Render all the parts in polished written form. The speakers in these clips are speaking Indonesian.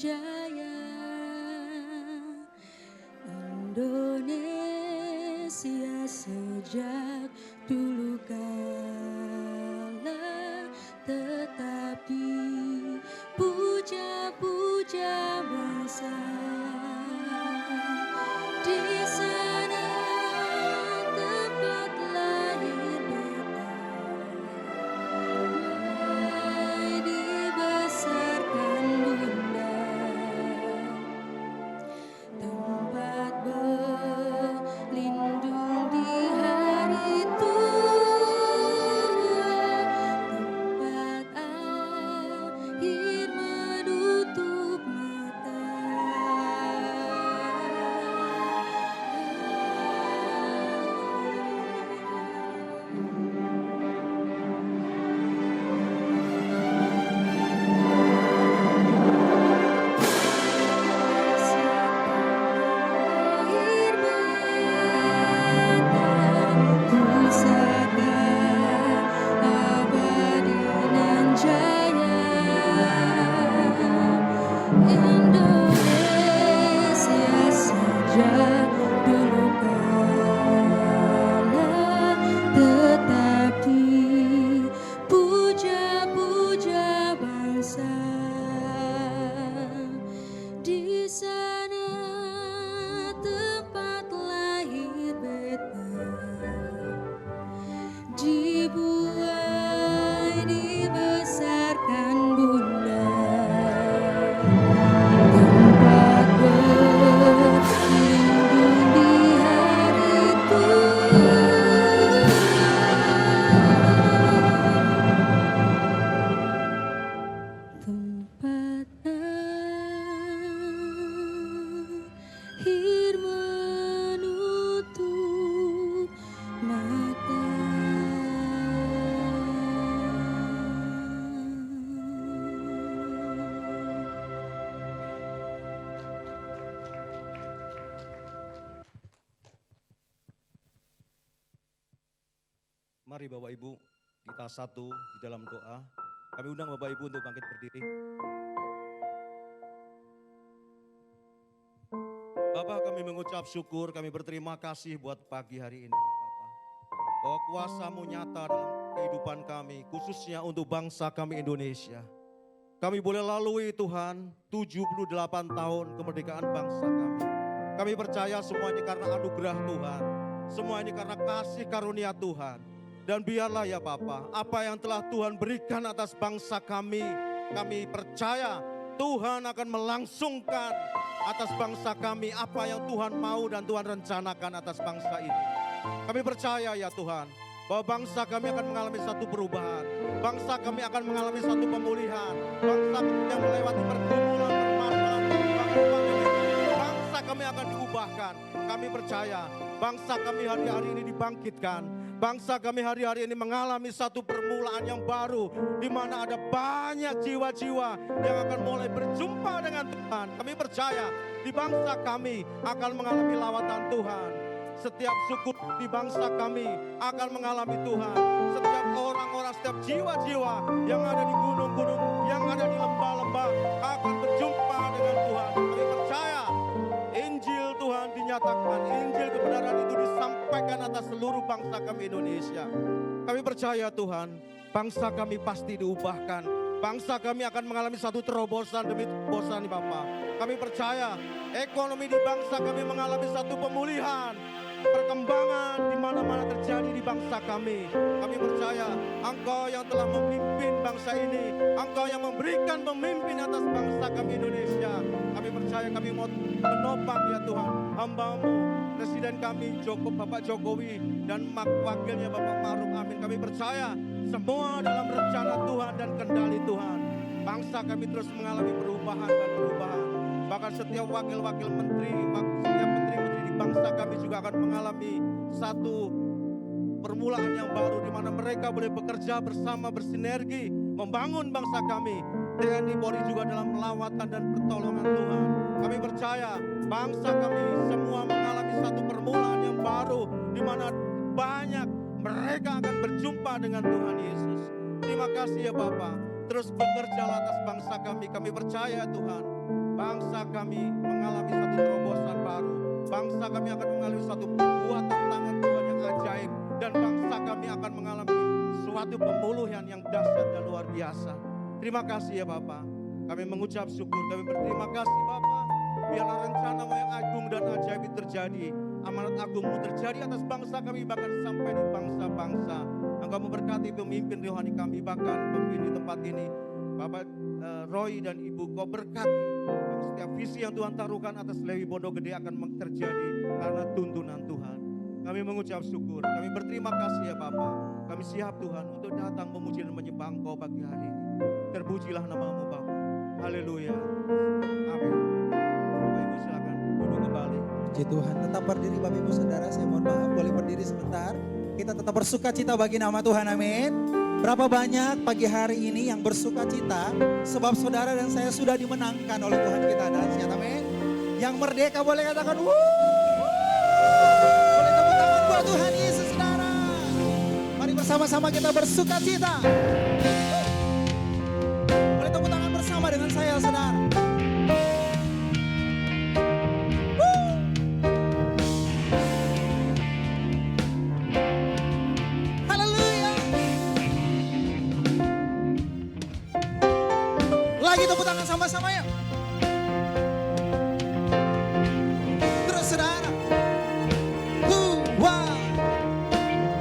jaya. Indonesia sejak dulu kala tetap dipuja-puja bangsa. Di sana tempat lahir beta, dibesarkan bunda, tempat berlindung di hari tua, tempat akhir menutup mata. Akhir pusaka abadi nan jaya. Indonesia sejak dulu kala tetap dipuja-puja bangsa. Di sana tempat lahir beta, dibuai dibesarkan bunda, tempat berlindung di hari tua, tempat akhir menutup mata. Mari Bapak Ibu, kita satu di dalam doa. Kami undang Bapak Ibu untuk bangkit berdiri. Bapak, kami mengucap syukur, kami berterima kasih buat pagi hari ini, Bapak. Bahwa kuasa-Mu nyata dalam kehidupan kami, khususnya untuk bangsa kami Indonesia. Kami boleh lalui Tuhan 78 tahun kemerdekaan bangsa kami. Kami percaya semua ini karena anugerah Tuhan. Semua ini karena kasih karunia Tuhan. Dan biarlah ya Bapa, apa yang telah Tuhan berikan atas bangsa kami percaya Tuhan akan melangsungkan atas bangsa kami apa yang Tuhan mau dan Tuhan rencanakan atas bangsa ini. Kami percaya ya Tuhan, bahwa bangsa kami akan mengalami satu perubahan. Bangsa kami akan mengalami satu pemulihan. Bangsa kami yang melewati pergumulan, permasalahan, bahkan pandemi. Bangsa kami akan diubahkan. Kami percaya bangsa kami hari-hari ini dibangkitkan. Bangsa kami hari-hari ini mengalami satu permulaan yang baru, di mana ada banyak jiwa-jiwa yang akan mulai berjumpa dengan Tuhan. Kami percaya di bangsa kami akan mengalami lawatan Tuhan. Setiap suku di bangsa kami akan mengalami Tuhan. Setiap orang-orang, setiap jiwa-jiwa yang ada di gunung-gunung, yang ada di lembah-lembah akan berjumpa dengan Tuhan. Kami percaya Injil Tuhan dinyatakan, Injil kebenaran itu disampaikan atas seluruh bangsa kami Indonesia. Kami percaya Tuhan, bangsa kami pasti diubahkan. Bangsa kami akan mengalami satu terobosan demi terobosan Bapak. Kami percaya ekonomi di bangsa kami mengalami satu pemulihan. Perkembangan di mana-mana terjadi di bangsa kami. Kami percaya Engkau yang telah memimpin bangsa ini, Engkau yang memberikan pemimpin atas bangsa kami Indonesia. Kami percaya kami mau menopang ya Tuhan hamba-Mu, Presiden kami Bapak Jokowi dan wakilnya Bapak Maruf Amin. Kami percaya semua dalam rencana Tuhan dan kendali Tuhan. Bangsa kami terus mengalami perubahan dan perubahan. Bahkan setiap wakil-wakil menteri, setiap menteri-menteri di bangsa kami juga akan mengalami satu permulaan yang baru di mana mereka boleh bekerja bersama, bersinergi, membangun bangsa kami. TNI Polri juga dalam melawatan dan pertolongan Tuhan. Kami percaya bangsa kami semua mengalami satu permulaan yang baru di mana banyak mereka akan berjumpa dengan Tuhan Yesus. Terima kasih ya Bapak. Terus bekerja atas bangsa kami. Kami percaya Tuhan Bangsa kami mengalami satu terobosan baru. Bangsa kami akan mengalami satu perbuatan tangan Tuhan yang ajaib. Dan bangsa kami akan mengalami suatu pemulihan yang dahsyat dan luar biasa. Terima kasih ya Bapa. Kami mengucap syukur, kami berterima kasih Bapa. Biarlah rencana-Mu yang agung dan ajaib itu terjadi. Amanat agung-Mu terjadi atas bangsa kami, bahkan sampai di bangsa-bangsa. Engkau memberkati pemimpin rohani kami, bahkan pemimpin di tempat ini. Bapak Roy dan Ibu, Kau berkati. Setiap visi yang Tuhan taruhkan atas Lewi Pondok Gede akan terjadi karena tuntunan Tuhan. Kami mengucap syukur, kami berterima kasih ya Bapa. Kami siap Tuhan untuk datang memuji dan menyembah Engkau pagi hari ini. Terpujilah nama-Mu Bapa. Haleluya. Amin. Bapak Ibu silakan duduk kembali. Puji Tuhan, tetap berdiri Bapak Ibu Saudara, saya mohon maaf boleh berdiri sebentar. Kita tetap bersuka cita bagi nama Tuhan, amin. Berapa banyak pagi hari ini yang bersuka cita sebab saudara dan saya sudah dimenangkan oleh Tuhan kita, dahsyat, amin. Yang merdeka boleh katakan wuh. Boleh tepuk tangan buat Tuhan Yesus, saudara. Mari bersama-sama kita bersuka cita. Boleh tepuk tangan bersama dengan saya, saudara. Lagi tepuk tangan sama-sama ya. Terus saudara.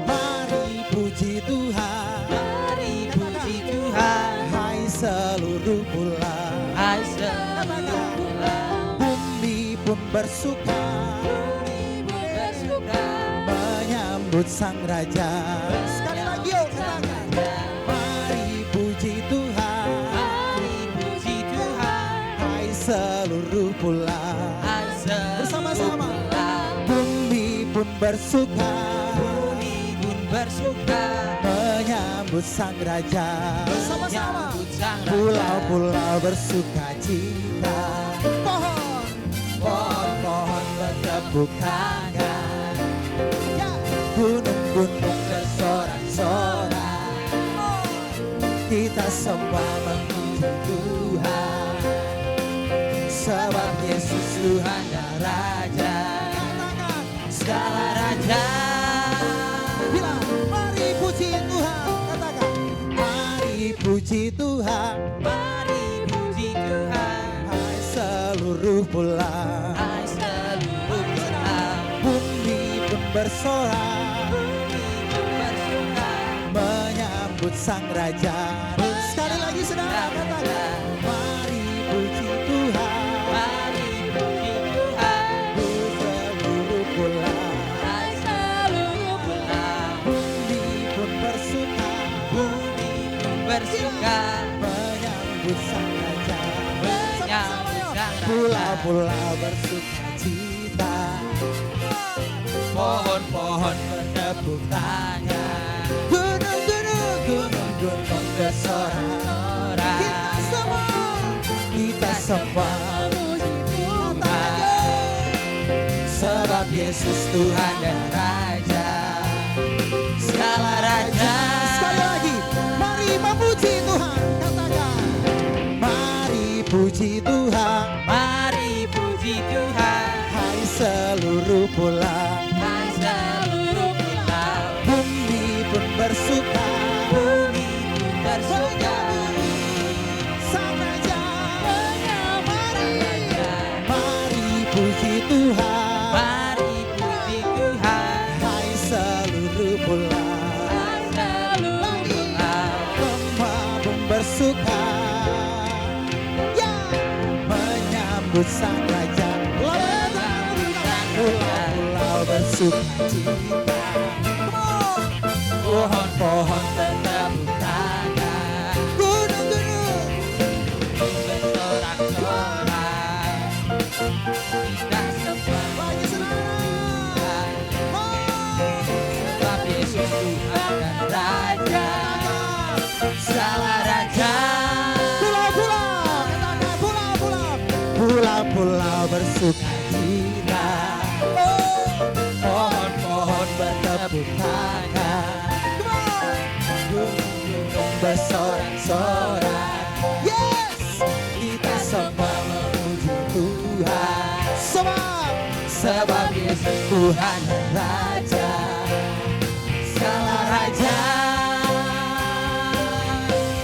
Mari puji Tuhan. Mari puji Tuhan. Hai seluruh pulau. Hai seluruh pulau. Bumi pun bersuka. Bumi pun bersuka. Menyambut Sang Raja. Sekali lagi yuk katakan. Mari puji Tuhan. Seluruh pulau bersama-sama bumi pun bersuka, bumi pun bersuka menyambut Sang Raja. Bersama-sama pulau-pulau bersuka cita, pohon bertepuk tangan, gunung-gunung bersorak-sorak, kita semua memuji Tuhan. Sebab Yesus Tuhan dan Raja, segala Raja. Bilang, mari puji Tuhan, katakan. Mari puji Tuhan, Mari puji Tuhan. hai seluruh pulau. Hai seluruh pulau. Bumi pun bersorak, Bumi pun bersuka menyambut Sang Raja. Sekali lagi saudara katakan. Mari puji Tuhan. Seluruh pulau, Hai seluruh pulau. bumi pun bersuka, Bumi pun bersuka menyambut Sang Raja. menyambut Sang Raja. Pulau-pulau bersuka cita, pohon-pohon bertepuk tangan, gunung-gunung bersorak. Kita semua memuji Tuhan. Sebab Yesus Tuhan dan Raja, segala Raja. Sekali lagi, mari memuji Tuhan, katakan. Mari puji Tuhan, Mari puji Tuhan. hai seluruh pulau. Hai seluruh pulau. Bumi pun bersuka, Bumi pun bersuka Sang Raja. menyambut Mari puji Tuhan, Mari puji Tuhan. hai seluruh pulau. Hai seluruh pulau. Semua pun bersuka, ya, menyambut Sang Raja. Pulau-pulau bersuka cita, pohon-pohon bertepuk tangan, gunung-gunung bersorak-sorak. Kita semua lagi saudara. sebab Yesus Tuhan dan Raja. Segala Raja. Pulau-pulau, katakan pulau-pulau, pulau-pulau bersuka cita, pohon-pohon bertepuk tangan, gunung-gunung bersorak-sorak. Yes, kita semua memuji Tuhan dan Raja, segala raja.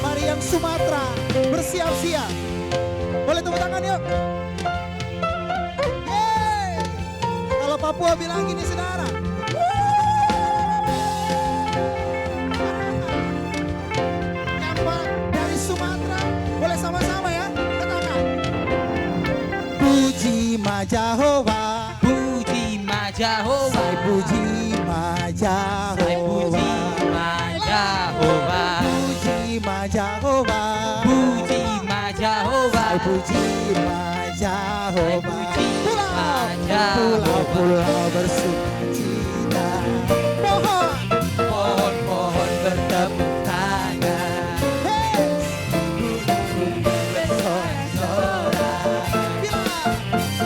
Mari yang Sumatera bersiap-siap. Boleh tepuk tangan yuk. Yeay. Kalau Papua bilang gini saudara. Yang dari Sumatera boleh sama-sama ya. Katakan. Puji Ma Jehovah, Puji Ma Jehovah, Sai puji Ma Sai puji Jehovah, Ma Jehovah, puji Ma Jehovah, puji Ma Jehovah, Sai puji Ma Jehovah. puji Ma Pulau-pulau bersukacita. Mohon Pohon-pohon bertepuk tangan, gunung-gunung bersorak-sorak.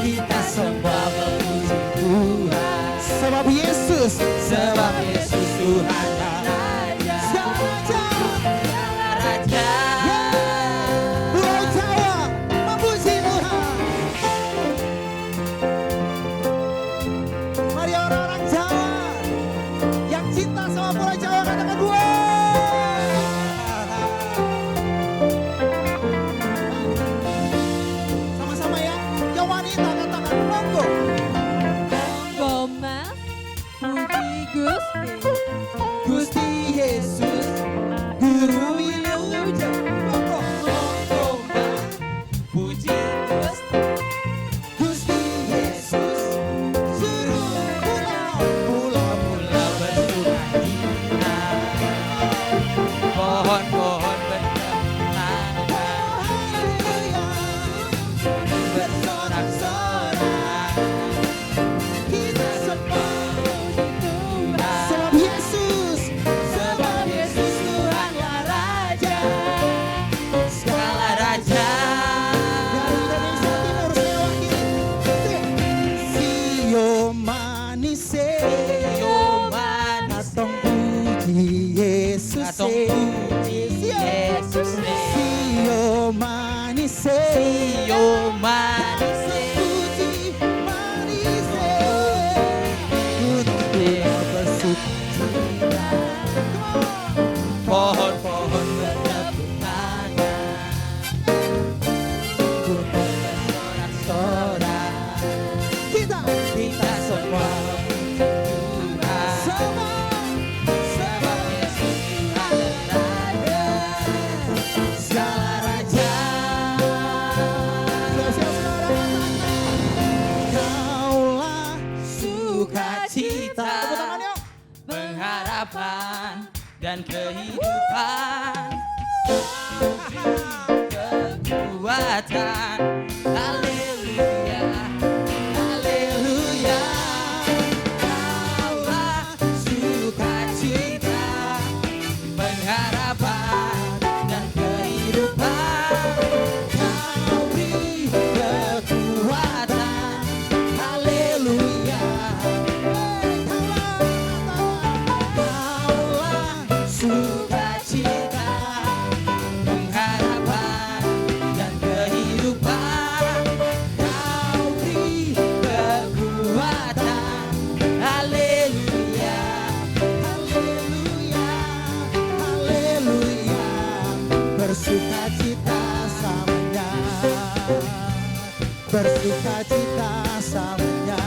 Kita semua memuji Tuhan, sebab Yesus, sebab Yesus Tuhan dan Raja, segala raja. Pulau Jawa memuji Tuhan. Mari orang-orang Jawa yang cinta sama Pulau Jawa katakan dua. Sama-sama ya. Yang wanita katakan monggo. Goma puji Gusti. Gusti Yesus Guru Wilujeng. Monggo. Monggo puji Gusti, Gusti Yesus seluruh pulau-pulau. pulau bersukacita, pohon-pohon bertepuk tangan, bersorak-sorak. Kita semua Tuhan, sebab Yesus, sebab Yesus Tuhanlah Raja, segala raja. dari Indonesia Timur saya wakili. Sio manise, Yo manis, katong puji Yesus. katong puji Yesus. Sio manise, Yo manis, puji manise. Gunung bersukacita. pohon-pohon bertepuk tangan, gunung bersorak-sorak. Kita Kita semua memuji Tuhan, sebab Yesus Tuhan dan Raja, segala raja. Kaulah Sukacita, tepuk tangan yuk. pengharapan dan kehidupan, kekuatan. Haleluya, haleluya. Kaulah sukacita, pengharapan dan kehidupan. Kau beri kekuatan. Haleluya. Kaulah sukacita, pengharapan dan kehidupan. Kau beri kekuatan. Haleluya, Haleluya, haleluya, bersukacita samanya, bersukacita samanya,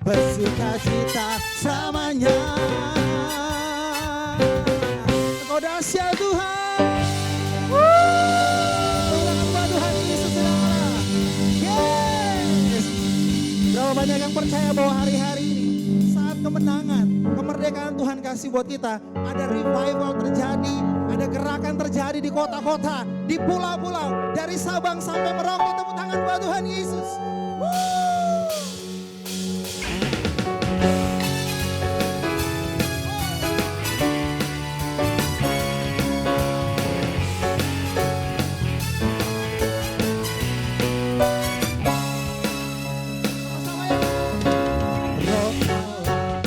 bersukacita samanya. Engkau dahsyat Tuhan. Hamba Tuhan Yesus saudara. Yes. Berapa banyak yang percaya bahwa hari-hari ini saat kemenangan, kemerdekaan Tuhan kasih buat kita, ada revival terjadi, ada gerakan terjadi di kota-kota, di pulau-pulau, dari Sabang sampai Merauke. Tepuk tangan buat Tuhan Yesus. Sama-sama ya. Roh Allah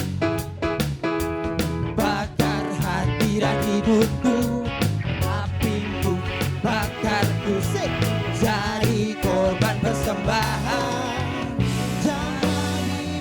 bakar hadirat hidupku, apiku bakarku, jadi korban persembahan. jadi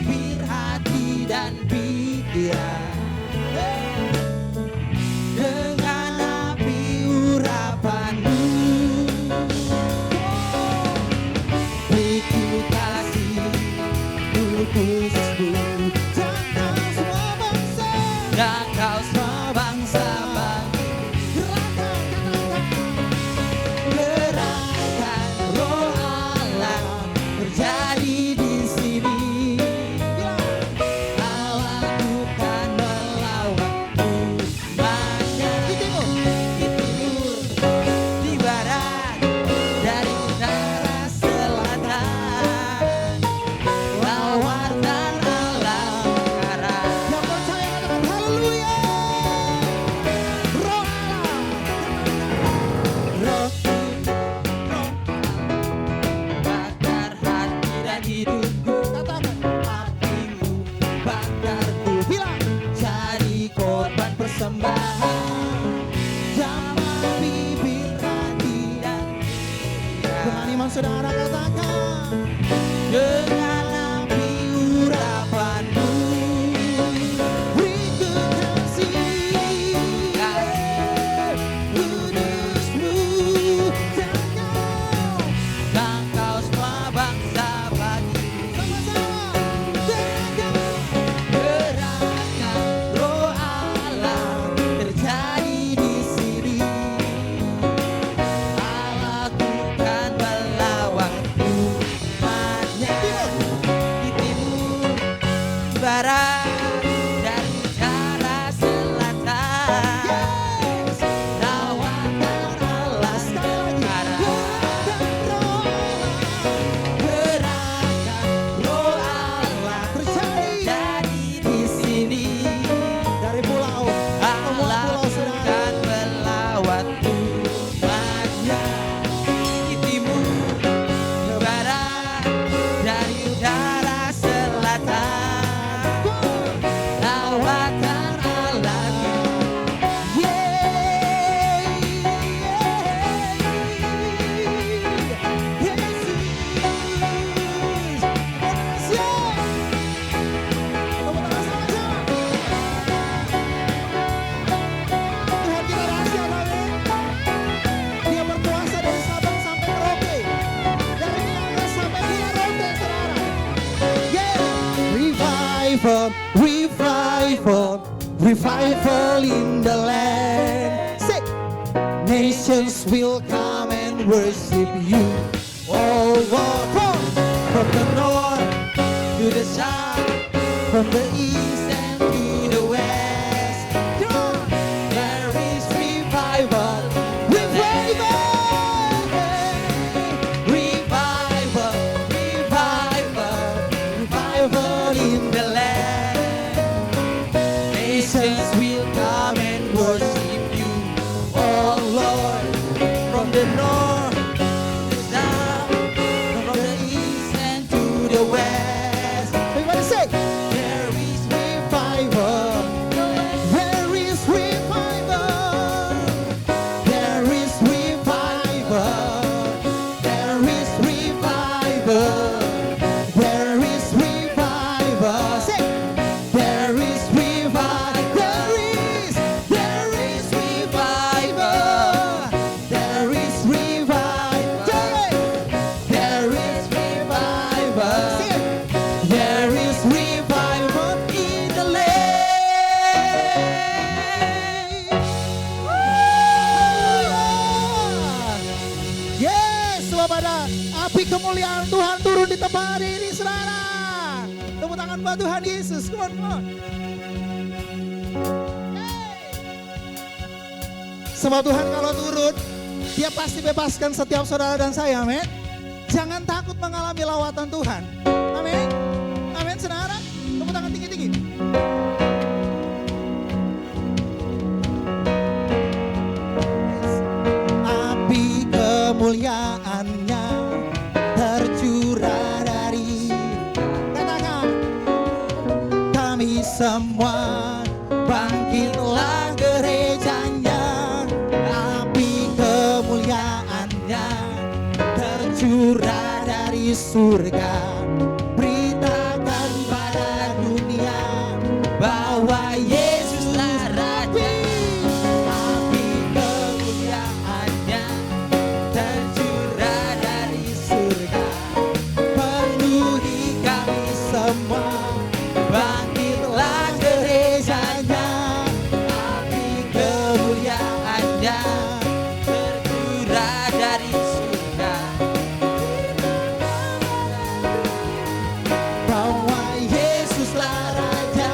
saudara katakan. dengan api urapanmu, Berikut kasih kudusmu, dan kau semua bangsa bagi sama-sama gerakan roh Allah terjadi di sini. Allah Tuhan melawat umatnya di timur, barat, dan utara selatan. Lawatan Allah sekarang, gerakan roh Allah terjadi di sini. dari pulau, semua Allah pulau saudara. Tuhan melawat umatnya di timur, ke barat, dari utara selatan. Lawatan Allah, Tuhan kita rahasia, amin. Dia berkuasa dari Sabang sampai Merauke, dari Miangas sampai Pulau Rote, saudara. Revival, revival, revival in the land. Say, nations will come and worship you, oh Lord. from the north to the south, from the east and to the west. There is revival, revival, revival, revival, revival in the land. Nations will come and worship you, oh Lord, from the north to the south, from the east and to the west. Everybody say, There is revival. There is revival. There is revival. There is revival. There is revival. Say, there is revival. There is revival. There is revival. There is revival. Say it. There is revival in the land. Yes, Bapak, api kemuliaan Tuhan turun di tempat ini, saudara. Tepuk tangan buat Tuhan Yesus. Come on, come on. Sebab Tuhan kalau turun, Dia pasti bebaskan setiap saudara dan saya, amin. Jangan takut mengalami lawatan Tuhan. Amin. Amin, saudara. Tepuk tangan tinggi-tinggi. Api kemuliaannya tercurah dari, katakan, kami semua bangkitlah gerejanya. Api kemuliaannya tercurah dari surga. Beritakan pada dunia bahwa Yesuslah Raja. Api kemuliaannya tercurah dari surga, penuhi kami semua. bangkitlah gerejanya. Api kemuliaannya tercurah dari surga, Bahwa Yesuslah Raja,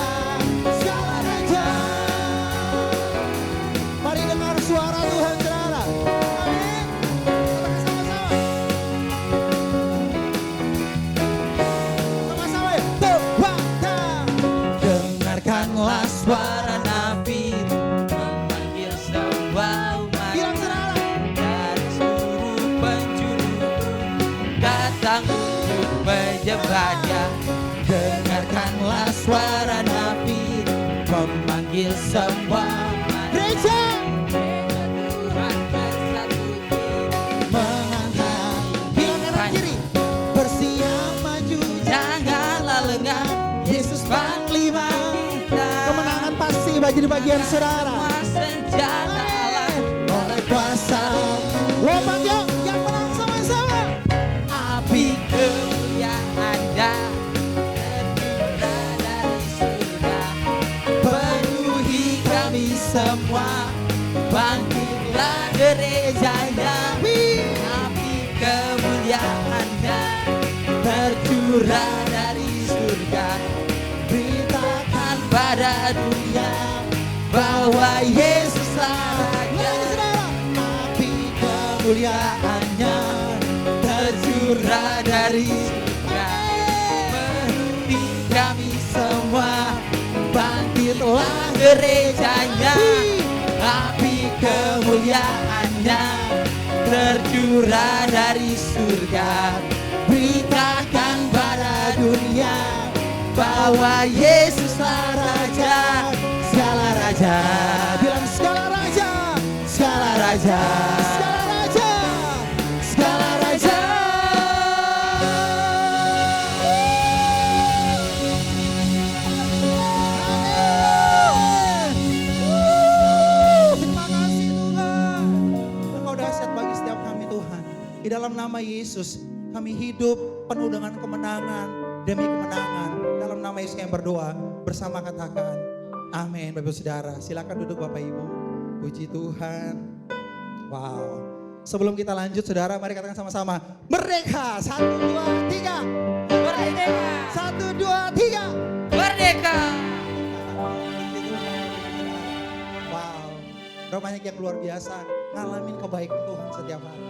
segala raja. Mari dengar suara Tuhan, saudara. Amin. Sama-sama ya. Tuhan, dengarkanlah suara nabi memanggil semua umat bilang saudara. dari seluruh penjuru datang untuk menyembahnya. Dengarkanlah suara nabi memanggil semua umat Gereja Tuhan bersatu mengangkat. Bilang jadi bagian saudara. Senjata Allah Oleh kuasa. Lompat yuk, yang menang sama-sama. api kemuliaan-Nya tercurah dari surga, penuhi kami semua, bangkitlah gerejanya. Api kemuliaan-Nya tercurah dari surga, beritakan pada dunia bahwa Yesuslah Raja. Api kemuliaan-Nya tercurah dari surga, penuhi kami semua, bangkitlah gerejanya. Api kemuliaan-Nya tercurah dari surga, beritakan pada dunia bahwa Yesuslah Raja. Segala raja, Bilang segala raja. segala raja, Segala raja. segala raja. Terima kasih Tuhan. Engkau dahsyat bagi setiap kami Tuhan. Di dalam nama Yesus kami hidup penuh dengan kemenangan demi kemenangan. Dalam nama Yesus kami berdoa bersama, katakan amin. Bapak Saudara silakan duduk Bapak Ibu. Puji Tuhan. Wow. Sebelum kita lanjut saudara, mari katakan sama-sama merdeka. 1, 2, 3. Merdeka, 1, 2, 3. merdeka. Wow, berapa banyak yang luar biasa ngalamin kebaikan Tuhan setiap hari.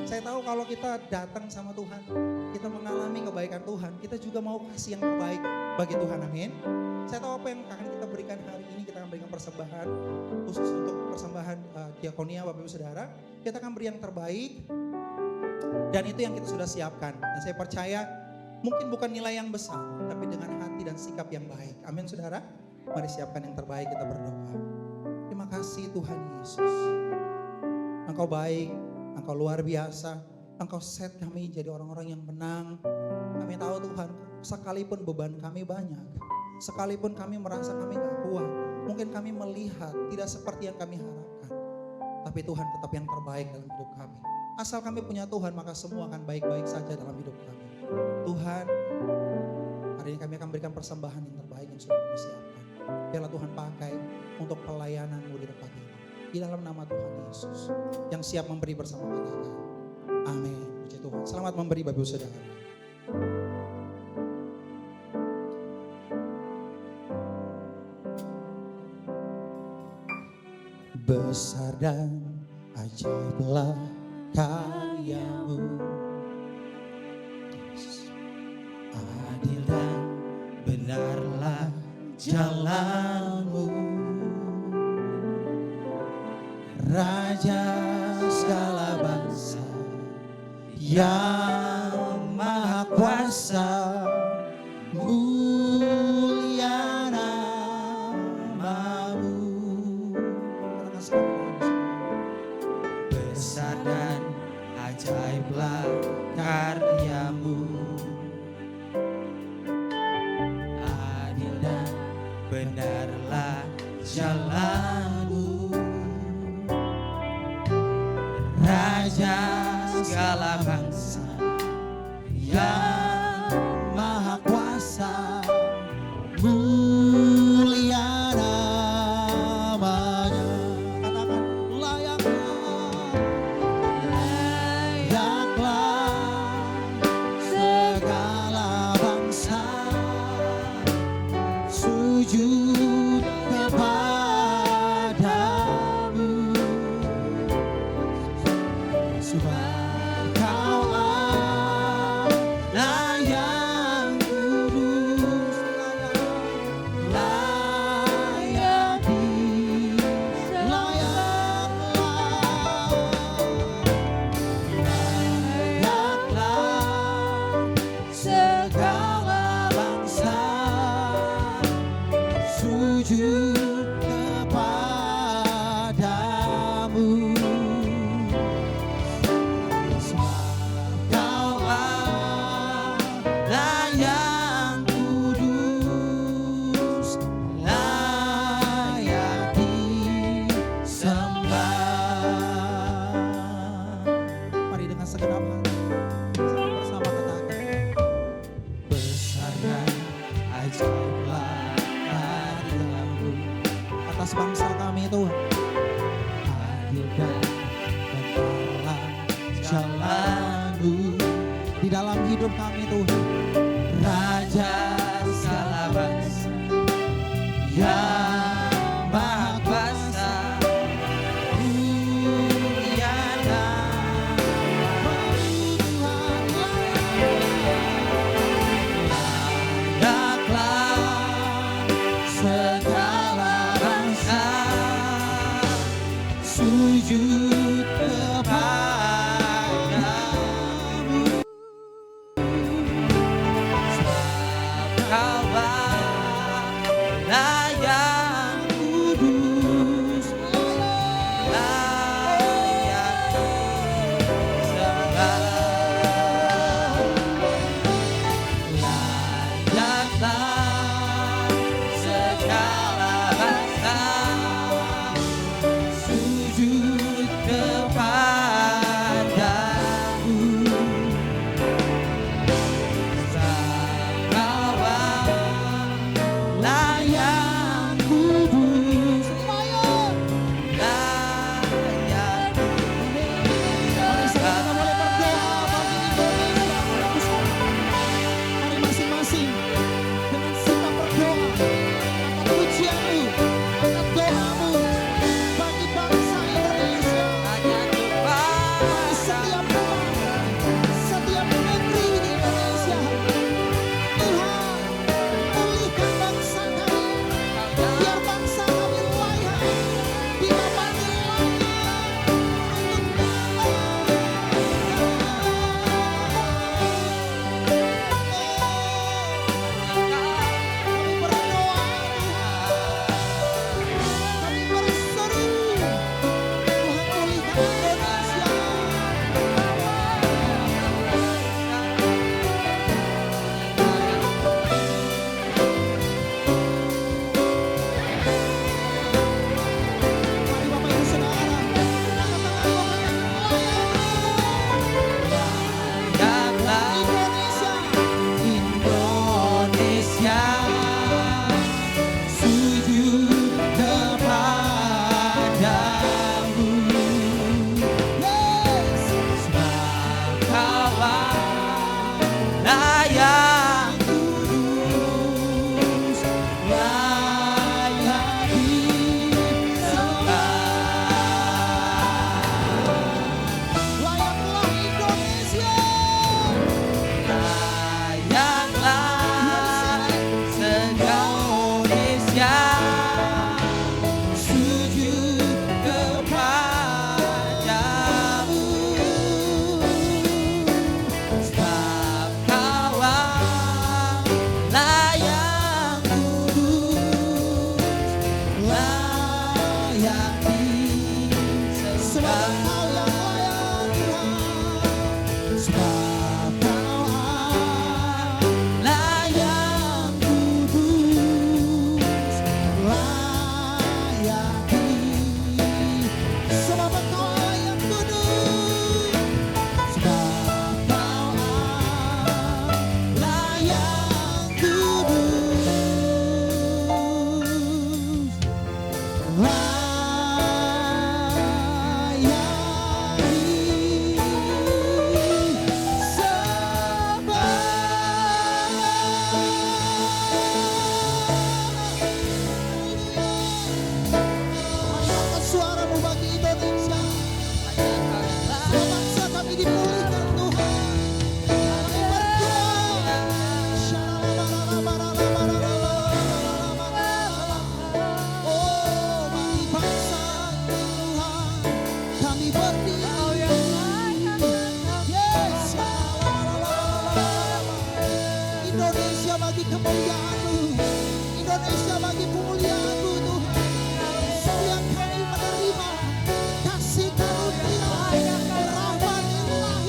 Saya tahu kalau kita datang sama Tuhan, kita mengalami kebaikan Tuhan, kita juga mau kasih yang terbaik bagi Tuhan, amin. Saya tahu apa yang akan kita berikan hari ini, kita akan berikan persembahan, khusus untuk persembahan diakonia Bapak Ibu Saudara. Kita akan beri yang terbaik, dan itu yang kita sudah siapkan. Dan saya percaya mungkin bukan nilai yang besar, tapi dengan hati dan sikap yang baik, amin saudara. Mari siapkan yang terbaik, kita berdoa. Terima kasih Tuhan Yesus. Engkau baik, Engkau luar biasa. Engkau set kami jadi orang-orang yang menang. Kami tahu Tuhan, sekalipun beban kami banyak, sekalipun kami merasa kami gak kuat, mungkin kami melihat tidak seperti yang kami harapkan, tapi Tuhan tetap yang terbaik dalam hidup kami. Asal kami punya Tuhan, maka semua akan baik-baik saja dalam hidup kami. Tuhan, hari ini kami akan berikan persembahan yang terbaik yang sudah kami siapkan. Biarlah Tuhan pakai untuk pelayanan-Mu di tempat ini. Di dalam nama Tuhan Yesus, yang siap memberi bersama katakan amin. Puji Tuhan. Selamat memberi Bapak Ibu Saudara. Besar dan ajaiblah karya-Mu, adil dan benarlah jalan-Mu, Raja segala bangsa yang maha kuasa, mulia nama-Mu. Besar dan ajaiblah karya-Mu, adil dan benarlah jalan-Mu, Raja segala bangsa yang maha kuasa, mulia namanya. Katakan layaklah segala bangsa sujud kepadamu, sebab Kau Allah yang kudus, layak segala bangsa sujud kepadamu, sebab segenap hati. Sama katakan. Besarnya ajaiblah karyamu Atas bangsa kami Tuhan. adil dan benar jalanmu Di dalam hidup kami Tuhan. Raja segala bangsa yang maha kuasa mulia layaklah segala bangsa sujud kepadamu. Kaulah yang kudus, layak disembah. Layaklah segala bangsa sujud kepadamu. Layak kudus, layak Mari sama kita boleh berdoa bagi Indonesia. Mari masing-masing dengan sikap berdoa. Angkat pujianmu, angkat doamu bagi bangsa Indonesia. hanya Bagi setiap orang, setiap negeri di Indonesia. Tuhan, pulihkan bangsa kami. Biar bangsa kami layak didapati layak kami berdoa kami berseru Tuhan pulihkan Indonesia. Mari Bapak Ibu Saudara, layaklah Indonesia. Indonesia sujud kepadamu. Yes. Sebab Kaulah layak kudus, layak disembah. Layaklah Indonesia. Layaklah se-Indonesia sujud kepadamu. Sebab Kaulah layak kudus, layak Sebab disembah. Kau yang layak Tuhan. Sebab Kaulah layak kudus, layak Sebab Kau layak kudus. Sebab Kaulah layak kudus, Mari angkat suaramu bagi Indonesia. Bangsa kami dipulihkan Tuhan. Kami berdoa. Oh, bagi bangsa Tuhan, kami berdiri. Yes. Indonesia bagi kemuliaan-Mu. Indonesia bagi pemuliaan-Mu Tuhan. Setiap kami menerima kasih karunia rahmat ilahi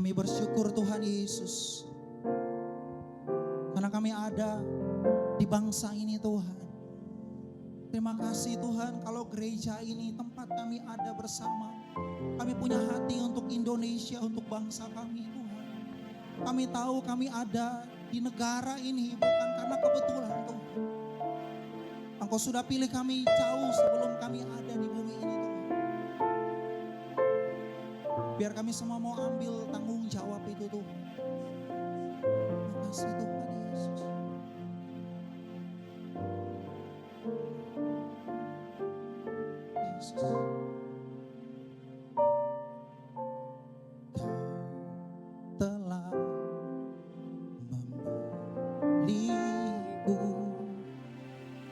Kami bersyukur Tuhan Yesus. Karena kami ada di bangsa ini Tuhan. Terima kasih Tuhan kalau gereja ini tempat kami ada bersama. Kami punya hati untuk Indonesia, untuk bangsa kami Tuhan. Kami tahu kami ada di negara ini bukan karena kebetulan Tuhan. Engkau sudah pilih kami jauh sebelum kami ada di bumi ini Tuhan. Biar kami semua mau ambil tanggung jawab itu Tuhan. Terima kasih Tuhan Yesus. Yesus. Kau telah memilihku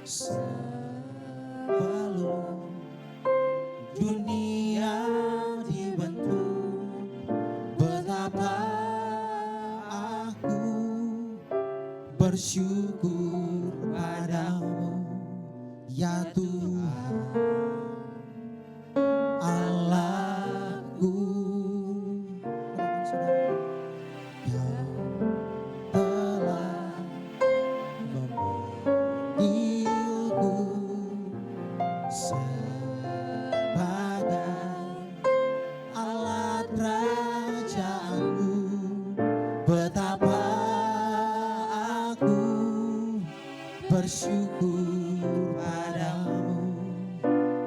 sebelum dunia dibentuk. Betapa aku bersyukur padamu ya Tuhan Allahku. Kau telah memanggilku sebagai alat kerajaanmu. Betapa aku bersyukur padamu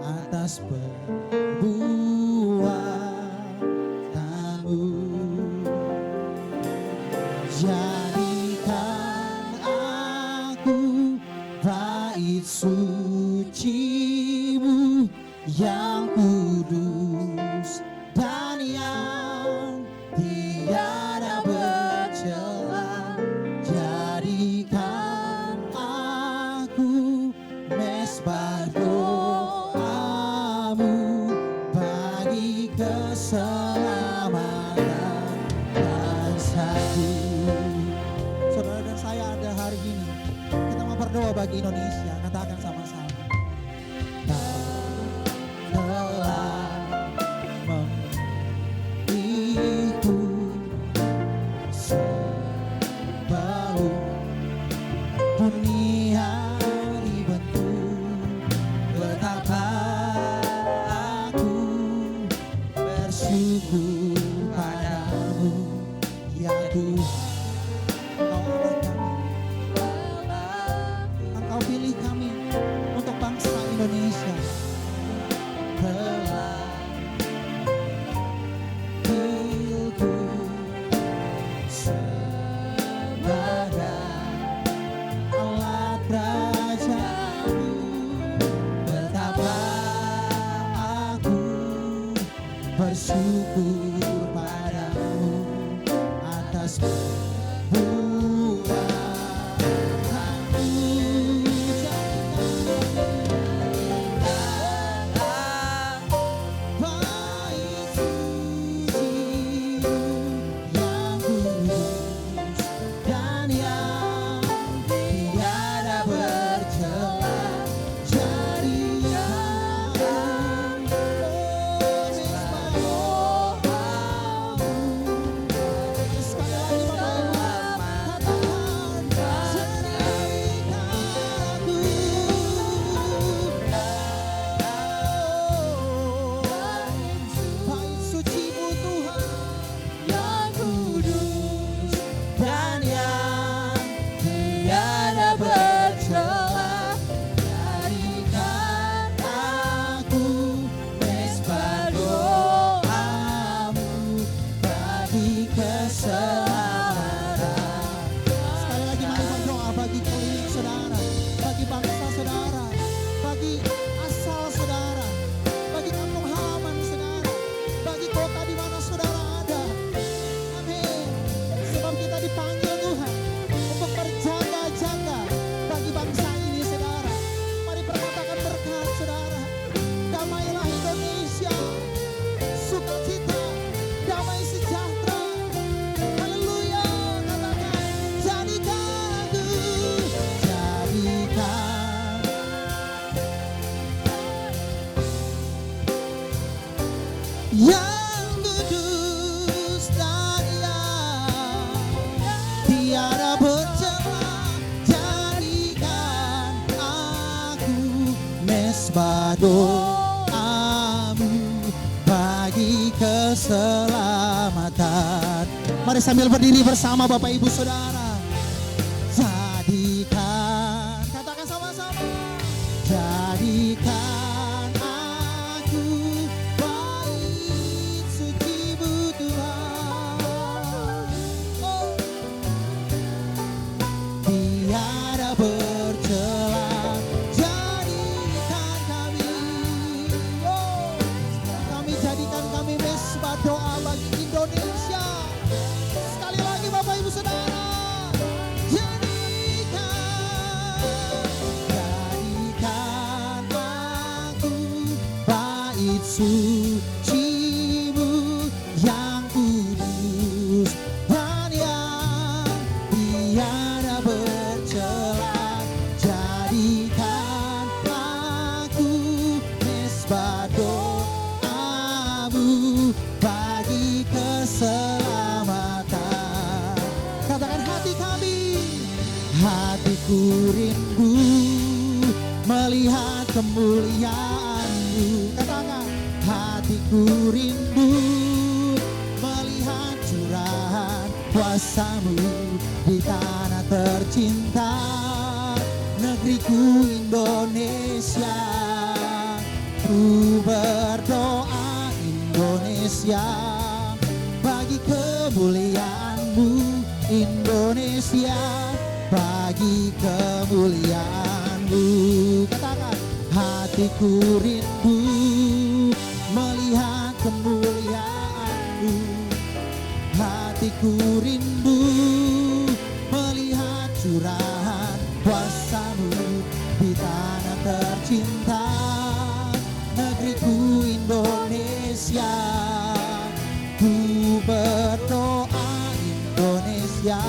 atas perbuatanmu. Jadikan aku bait suci-Mu yang kudus dan yang tiada bercela. Jadikan aku mesbah doa-Mu bagi keselamatan bangsaku. Saudara dan saya ada hari ini, kita mau berdoa bagi Indonesia. Katakan sama-sama. Kau telah memilihku sebelum dunia dibentuk. Betapa aku bersyukur padamu ya Tuhan. Engkau pilih kami untuk bangsa Indonesia. Telah pilihku sebagai alat kerajaanmu. Betapa aku bersyukur padamu atas yang kudus dan mesbah doamu bagi keselamatan. Mari sambil berdiri bersama Bapak Ibu Saudara. Jadikan, katakan sama-sama. Jadikan aku bait suci-Mu Tuhan. Oh. Tiada bercela, jadikan kami. Oh. Jadikan kami mesbah doa bagi Indonesia. Sekali lagi Bapak Ibu Saudara. Jadikan aku bait suci-Mu yang kudus dan yang tiada bercela. Jadikan aku mesbah doamu bagi keselamatan. Katakan hatiku rindu melihat kemuliaan-Mu. Katakan hatiku rindu melihat curahan kuasa-Mu di tanah tercinta negeriku Indonesia. Ku berdoa Indonesia bagi kemuliaan-Mu Indonesia, bagi kemuliaan-Mu. Katakan hatiku rindu melihat kemuliaan-Mu. Hatiku rindu melihat curahan kuasa-Mu di tanah tercinta negeriku Indonesia. Ku berdoa Indonesia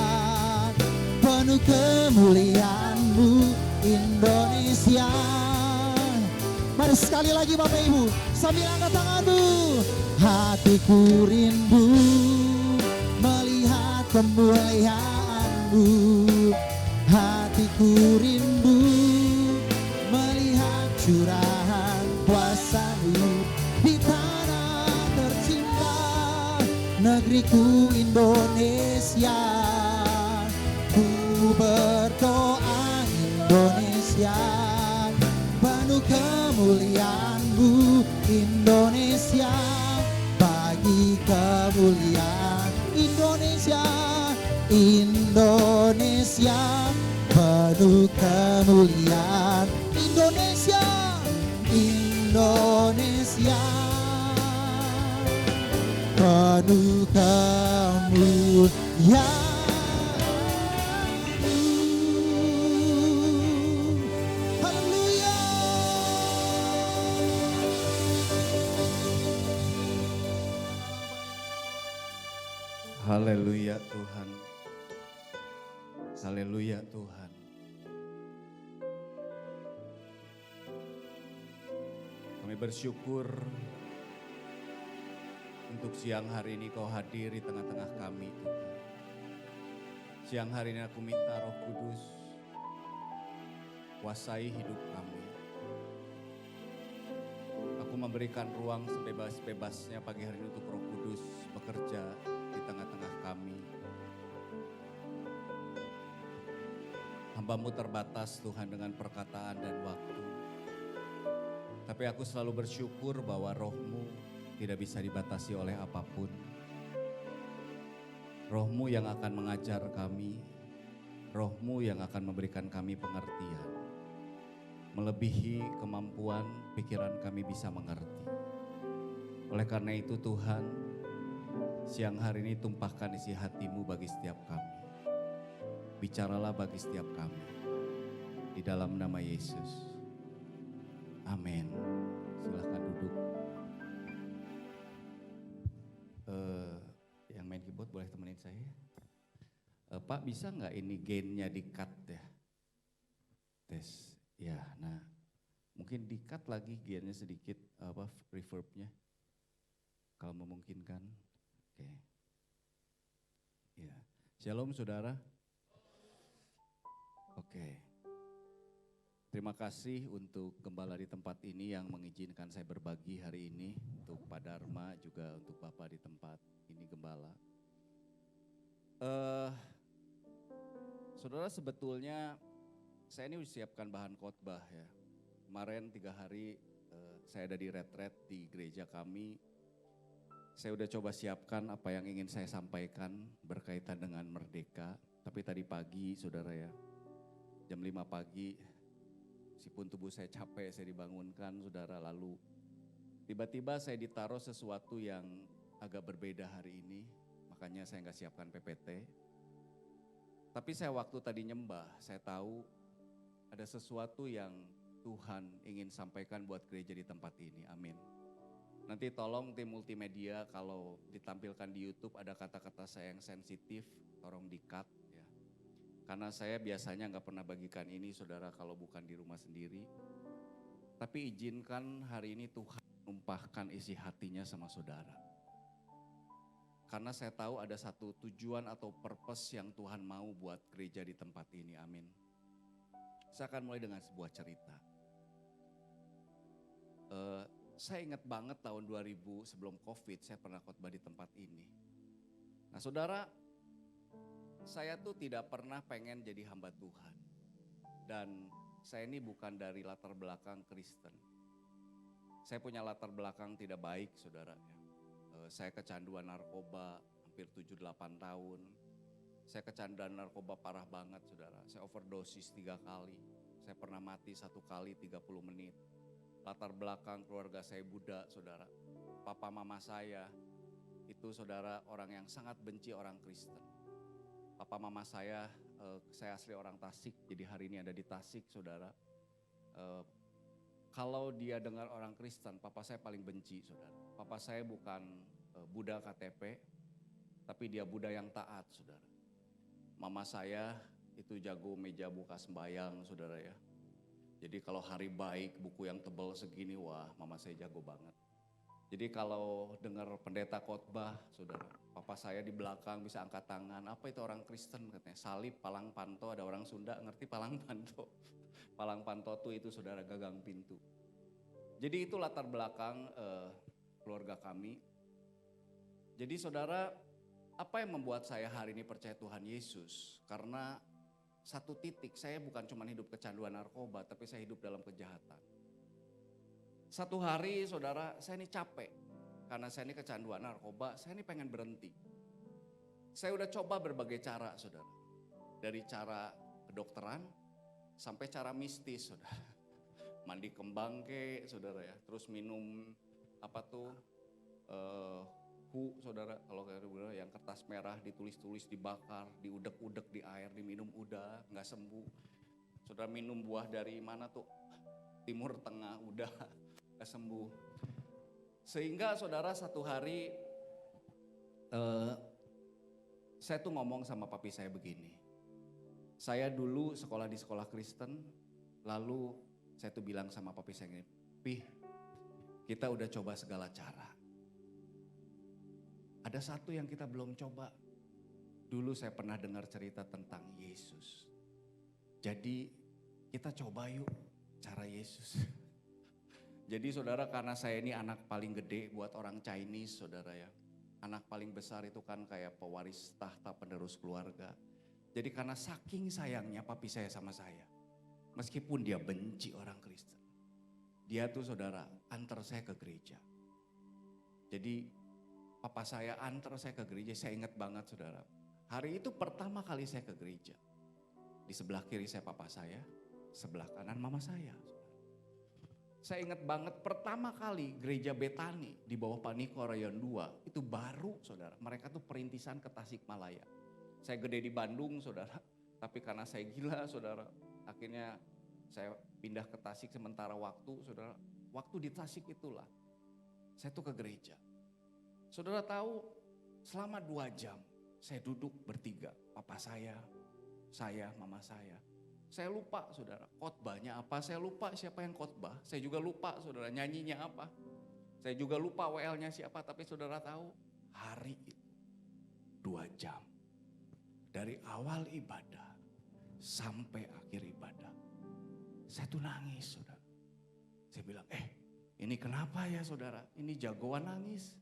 penuh kemuliaan-Mu Indonesia. Mari sekali lagi Bapak Ibu sambil angkat tangan-Mu. Hatiku rindu melihat kemuliaan-Mu. Hatiku rindu melihat curahan kuasa-Mu di tanah tercinta negeriku Indonesia. Ku berdoa Indonesia penuh kemuliaan-Mu Indonesia, bagi kemuliaan Indonesia. Indonesia penuh kemuliaan Indonesia. Indonesia penuh kemuliaan. Haleluya Tuhan. Haleluya Tuhan. Kami bersyukur untuk siang hari ini Kau hadir di tengah-tengah kami Tuhan. Siang hari ini aku minta Roh Kudus kuasai hidup kami. Aku memberikan ruang sebebas-bebasnya pagi hari ini untuk Roh Kudus bekerja di tengah-tengah kami. Hamba-Mu terbatas Tuhan dengan perkataan dan waktu. Tapi aku selalu bersyukur bahwa Roh-Mu tidak bisa dibatasi oleh apapun. Roh-Mu yang akan mengajar kami, Roh-Mu yang akan memberikan kami pengertian. Melebihi kemampuan pikiran kami bisa mengerti. Oleh karena itu Tuhan, siang hari ini tumpahkan isi hati-Mu bagi setiap kami. Bicaralah bagi setiap kami. Di dalam nama Yesus. Amin. Silahkan duduk. Yang main keyboard boleh temenin saya. Pak bisa nggak ini gainnya di-cut ya? Tes. Ya, nah mungkin di-cut lagi gainnya sedikit reverbnya. Kalau memungkinkan. Oke. Ya. Shalom saudara. Oke. Terima kasih untuk gembala di tempat ini yang mengizinkan saya berbagi hari ini untuk Pak Dharma juga untuk Bapak di tempat ini Gembala. Saudara, sebetulnya saya ini siapkan bahan khotbah ya. Kemarin 3 hari saya ada di retret di gereja kami. Saya udah coba siapkan apa yang ingin saya sampaikan berkaitan dengan merdeka. Tapi tadi pagi saudara ya, jam 5 pagi, meskipun tubuh saya capek, saya dibangunkan saudara, lalu tiba-tiba saya ditaruh sesuatu yang agak berbeda hari ini. Makanya saya nggak siapkan PPT. Tapi saya waktu tadi nyembah, saya tahu ada sesuatu yang Tuhan ingin sampaikan buat gereja di tempat ini, amin. Nanti tolong tim multimedia kalau ditampilkan di YouTube ada kata-kata saya yang sensitif, tolong di-cut ya. Karena saya biasanya nggak pernah bagikan ini saudara kalau bukan di rumah sendiri. Tapi izinkan hari ini Tuhan menumpahkan isi hatinya sama saudara. Karena saya tahu ada satu tujuan atau purpose yang Tuhan mau buat gereja di tempat ini, amin. Saya akan mulai dengan sebuah cerita. Saya ingat banget tahun 2000 sebelum COVID saya pernah khotbah di tempat ini. Nah saudara, saya tuh tidak pernah pengen jadi hamba Tuhan. Dan saya ini bukan dari latar belakang Kristen. Saya punya latar belakang tidak baik saudara. Saya kecanduan narkoba hampir 7-8 tahun. Saya kecanduan narkoba parah banget saudara. Saya overdosis 3 kali. Saya pernah mati 1 kali 30 menit. Latar belakang keluarga saya Buddha saudara. Papa mama saya itu saudara orang yang sangat benci orang Kristen. Papa mama saya asli orang Tasik, jadi hari ini ada di Tasik saudara. Kalau dia dengar orang Kristen, papa saya paling benci saudara. Papa saya bukan Buddha KTP, tapi dia Buddha yang taat saudara. Mama saya itu jago meja buka sembayang saudara ya. Jadi kalau hari baik buku yang tebal segini, wah mama saya jago banget. Jadi kalau dengar pendeta khotbah saudara, papa saya di belakang bisa angkat tangan. Apa itu orang Kristen katanya, salib, palang panto, ada orang Sunda ngerti palang panto. Palang panto itu saudara gagang pintu. Jadi itu latar belakang keluarga kami. Jadi saudara, apa yang membuat saya hari ini percaya Tuhan Yesus? Karena satu titik, saya bukan cuma hidup kecanduan narkoba, tapi saya hidup dalam kejahatan. Satu hari saudara, saya ini capek. Karena saya ini kecanduan narkoba, saya ini pengen berhenti. Saya udah coba berbagai cara saudara. Dari cara kedokteran, sampai cara mistis saudara. Mandi kembang saudara ya. Terus minum saudara, kalau yang kertas merah ditulis-tulis dibakar, diudek-udek di air, diminum udah nggak sembuh. Saudara minum buah dari mana tuh? Timur Tengah udah nggak sembuh. Sehingga saudara satu hari saya tuh ngomong sama papi saya begini. Saya dulu sekolah di sekolah Kristen, lalu saya tuh bilang sama papi saya gini, "Pi, kita udah coba segala cara. Ada satu yang kita belum coba. Dulu saya pernah dengar cerita tentang Yesus. Jadi kita coba yuk cara Yesus." Jadi saudara, karena saya ini anak paling gede buat orang Chinese saudara ya. Anak paling besar itu kan kayak pewaris tahta penerus keluarga. Jadi karena saking sayangnya papi saya sama saya. Meskipun dia benci orang Kristen. Dia tuh saudara antar saya ke gereja. Jadi papa saya antar saya ke gereja, saya ingat banget saudara. Hari itu pertama kali saya ke gereja. Di sebelah kiri saya papa saya, sebelah kanan mama saya. Saya ingat banget pertama kali gereja Betani di bawah Pak Niko Rayon 2 itu baru saudara. Mereka tuh perintisan ke Tasikmalaya. Saya gede di Bandung saudara, tapi karena saya gila saudara, akhirnya saya pindah ke Tasik sementara waktu saudara. Waktu di Tasik itulah saya tuh ke gereja. Saudara tahu selama 2 jam saya duduk bertiga, papa saya, mama saya. Saya lupa saudara khotbahnya apa, saya lupa siapa yang khotbah. Saya juga lupa saudara nyanyinya apa. Saya juga lupa WL-nya siapa, tapi saudara tahu hari itu 2 jam. Dari awal ibadah sampai akhir ibadah. Saya tuh nangis saudara. Saya bilang, Ini kenapa ya saudara? Ini jagoan nangis.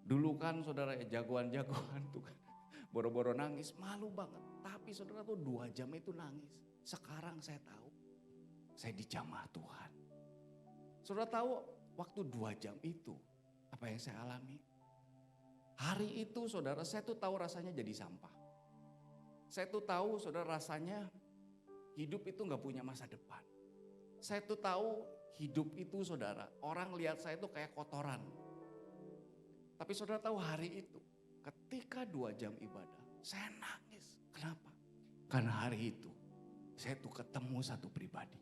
Dulu kan saudara ya jagoan-jagoan tuh kan. Boro-boro nangis, malu banget. Tapi saudara tuh 2 jam itu nangis. Sekarang saya tahu, saya dijamah Tuhan. Saudara tahu waktu 2 jam itu, apa yang saya alami? Hari itu saudara, saya tuh tahu rasanya jadi sampah. Saya tuh tahu saudara rasanya hidup itu gak punya masa depan. Saya tuh tahu hidup itu saudara, orang lihat saya tuh kayak kotoran. Tapi saudara tahu hari itu, ketika 2 jam ibadah, saya nangis. Kenapa? Karena hari itu, saya tuh ketemu satu pribadi.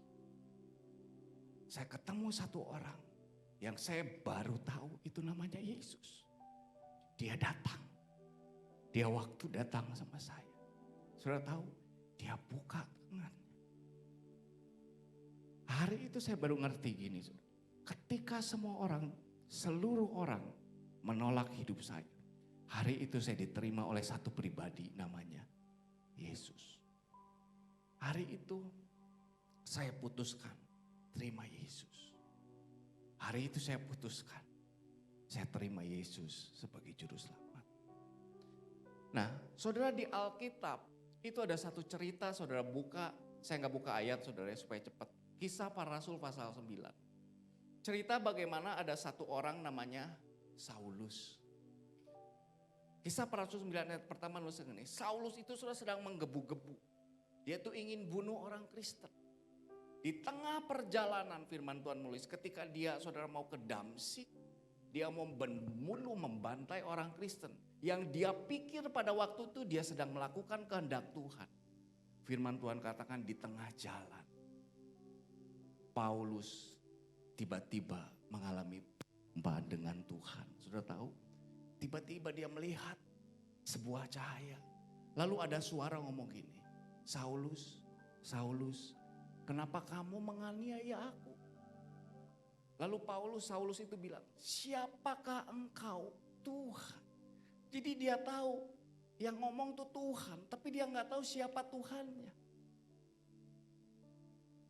Saya ketemu satu orang yang saya baru tahu itu namanya Yesus. Dia datang. Dia waktu datang sama saya. Saudara tahu, dia buka tangannya. Hari itu saya baru ngerti gini. Saudara. Ketika semua orang, seluruh orang menolak hidup saya. Hari itu saya diterima oleh satu pribadi namanya Yesus. Hari itu saya putuskan terima Yesus. Hari itu saya putuskan saya terima Yesus sebagai juru selamat. Nah saudara di Alkitab itu ada satu cerita saudara buka. Saya gak buka ayat saudara supaya cepat. Kisah Para Rasul pasal 9. Cerita bagaimana ada satu orang namanya Saulus. Kisah Para Rasul 9 ayat pertama nulis begini. Saulus itu sudah sedang menggebu-gebu. Dia tuh ingin bunuh orang Kristen. Di tengah perjalanan firman Tuhan menulis ketika dia saudara mau ke Damsik. Dia mau membunuh, membantai orang Kristen. Yang dia pikir pada waktu itu dia sedang melakukan kehendak Tuhan. Firman Tuhan katakan di tengah jalan. Paulus tiba-tiba mengalami perjumpaan dengan Tuhan. Sudah tahu? Tiba-tiba dia melihat sebuah cahaya. Lalu ada suara ngomong gini. Saulus, Saulus, kenapa kamu menganiaya aku? Lalu Saulus itu bilang, siapakah engkau? Tuhan. Jadi dia tahu yang ngomong tuh Tuhan, tapi dia nggak tahu siapa Tuhannya.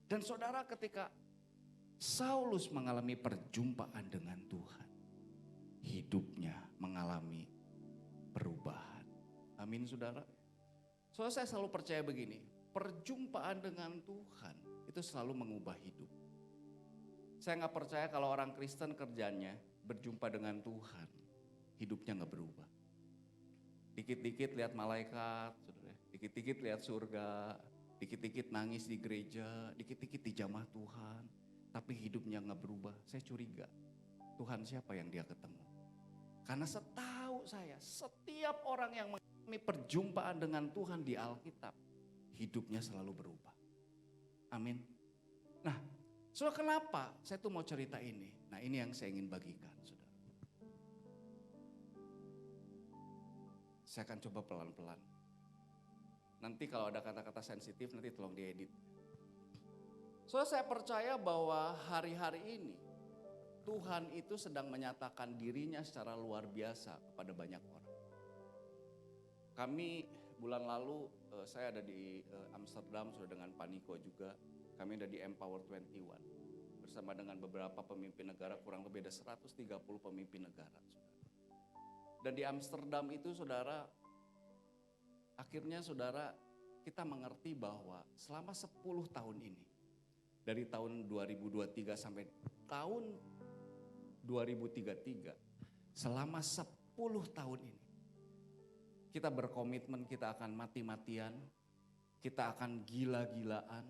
Dan saudara ketika Saulus mengalami perjumpaan dengan Tuhan, hidupnya mengalami perubahan. Amin saudara. Soalnya saya selalu percaya begini, perjumpaan dengan Tuhan itu selalu mengubah hidup. Saya gak percaya kalau orang Kristen kerjanya berjumpa dengan Tuhan, hidupnya gak berubah. Dikit-dikit lihat malaikat, saudara. Dikit-dikit lihat surga, dikit-dikit nangis di gereja, dikit-dikit dijamah Tuhan. Tapi hidupnya gak berubah, saya curiga. Tuhan siapa yang dia ketemu? Karena setahu saya, setiap orang yang mengalami perjumpaan dengan Tuhan di Alkitab, hidupnya selalu berubah. Amin. Nah, saudara kenapa saya tuh mau cerita ini? Nah ini yang saya ingin bagikan saudara. Saya akan coba pelan-pelan. Nanti kalau ada kata-kata sensitif nanti tolong diedit. Saudara saya percaya bahwa hari-hari ini Tuhan itu sedang menyatakan dirinya secara luar biasa kepada banyak orang. Kami bulan lalu saya ada di Amsterdam sudah dengan Pak Niko juga. Kami ada di Empower 21 bersama dengan beberapa pemimpin negara, kurang lebih ada 130 pemimpin negara. Saudara. Dan di Amsterdam itu saudara, akhirnya saudara kita mengerti bahwa selama 10 tahun ini, dari tahun 2023 sampai tahun 2033, selama 10 tahun ini, kita berkomitmen kita akan mati-matian, kita akan gila-gilaan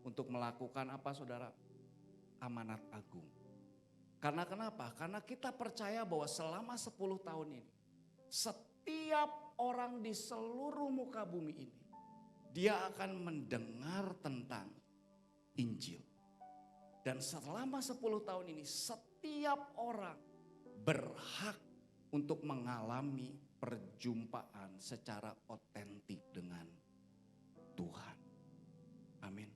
untuk melakukan apa saudara? Amanat agung. Karena kenapa? Karena kita percaya bahwa selama 10 tahun ini, setiap orang di seluruh muka bumi ini, dia akan mendengar tentang Injil. Dan selama 10 tahun ini, setiap orang berhak untuk mengalami perjumpaan secara otentik dengan Tuhan. Amin.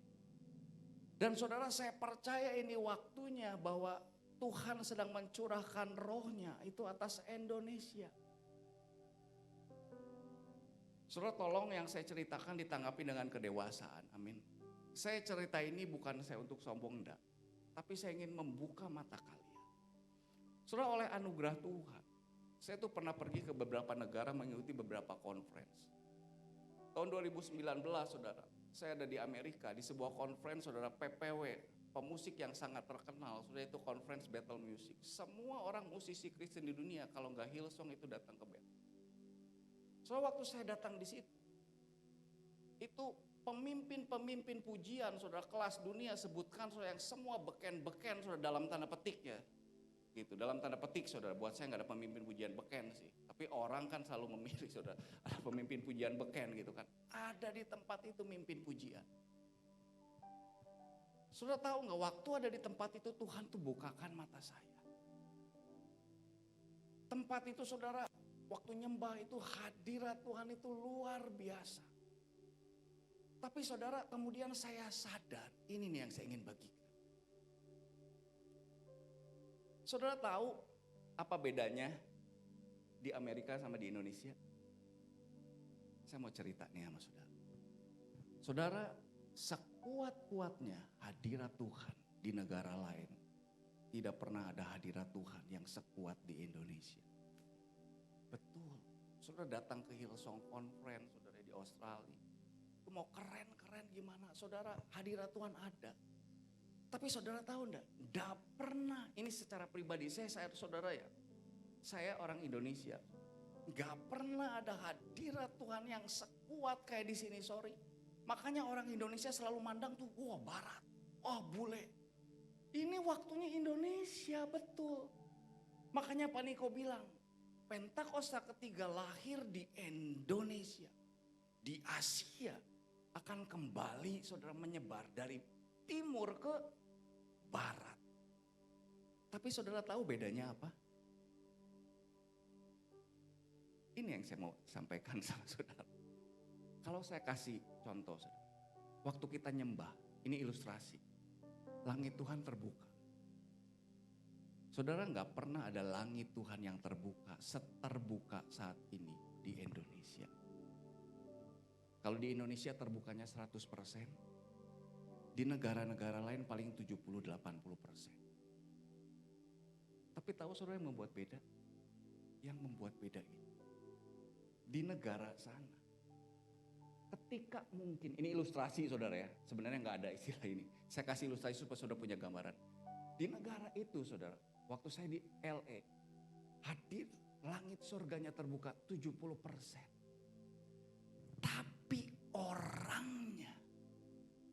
Dan saudara saya percaya ini waktunya bahwa Tuhan sedang mencurahkan rohnya itu atas Indonesia. Saudara tolong yang saya ceritakan ditanggapi dengan kedewasaan. Amin. Saya cerita ini bukan saya untuk sombong enggak. Tapi saya ingin membuka mata kalian. Saudara, oleh anugerah Tuhan, saya tuh pernah pergi ke beberapa negara mengikuti beberapa conference. Tahun 2019 saudara, saya ada di Amerika di sebuah conference saudara PPW, pemusik yang sangat terkenal, saudara, itu conference battle music. Semua orang musisi Kristen di dunia kalau nggak Hillsong itu datang ke battle. So waktu saya datang di situ, itu pemimpin-pemimpin pujian saudara kelas dunia sebutkan saudara yang semua beken-beken saudara dalam tanda petik ya. Gitu, dalam tanda petik saudara, buat saya nggak ada pemimpin pujian beken sih. Tapi orang kan selalu memilih saudara, ada pemimpin pujian beken gitu kan. Ada di tempat itu mimpin pujian. Saudara tahu nggak, waktu ada di tempat itu Tuhan tuh bukakan mata saya. Tempat itu saudara, waktu nyembah itu hadirat Tuhan itu luar biasa. Tapi saudara, kemudian saya sadar, ini nih yang saya ingin bagikan. Saudara tahu apa bedanya di Amerika sama di Indonesia? Saya mau cerita nih sama saudara. Saudara, sekuat-kuatnya hadirat Tuhan di negara lain, tidak pernah ada hadirat Tuhan yang sekuat di Indonesia. Betul. Saudara datang ke Hillsong Conference, saudara di Australia. Itu mau keren-keren gimana, saudara, hadirat Tuhan ada. Tapi saudara tahu enggak, pernah, ini secara pribadi saya saudara ya, saya orang Indonesia, enggak pernah ada hadirat Tuhan yang sekuat kayak di sini, sorry. Makanya orang Indonesia selalu mandang tuh, wah barat, wah bule. Ini waktunya Indonesia, betul. Makanya Pak Niko bilang, Pentakosta ketiga lahir di Indonesia, di Asia, akan kembali saudara menyebar dari timur ke barat. Tapi saudara tahu bedanya apa? Ini yang saya mau sampaikan sama saudara. Kalau saya kasih contoh saudara, waktu kita nyembah, ini ilustrasi. Langit Tuhan terbuka. Saudara nggak pernah ada langit Tuhan yang terbuka, seterbuka saat ini di Indonesia. Kalau di Indonesia terbukanya 100%, di negara-negara lain paling 70-80%. Tapi tahu saudara yang membuat beda? Yang membuat beda ini, di negara sana, ketika mungkin, ini ilustrasi saudara ya, sebenarnya nggak ada istilah ini. Saya kasih ilustrasi supaya saudara punya gambaran. Di negara itu saudara, waktu saya di LA, hadir langit surganya terbuka 70%. Tapi orangnya,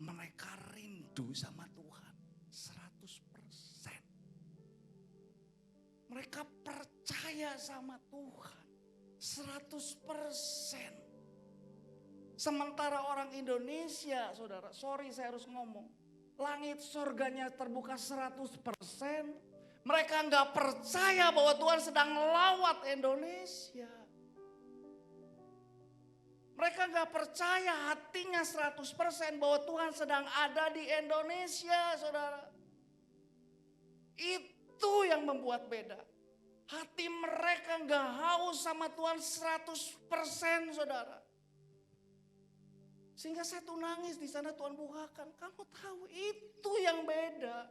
mereka rindu sama Tuhan 100%. Mereka percaya sama Tuhan 100%. Sementara orang Indonesia, saudara, sorry saya harus ngomong, langit surganya terbuka 100%. Mereka nggak percaya bahwa Tuhan sedang lawat Indonesia. Mereka nggak percaya hatinya 100% bahwa Tuhan sedang ada di Indonesia, saudara. Itu yang membuat beda. Hati mereka nggak haus sama Tuhan 100%, saudara. Sehingga saya tuh nangis di sana, Tuhan bukakan. Kamu tahu itu yang beda.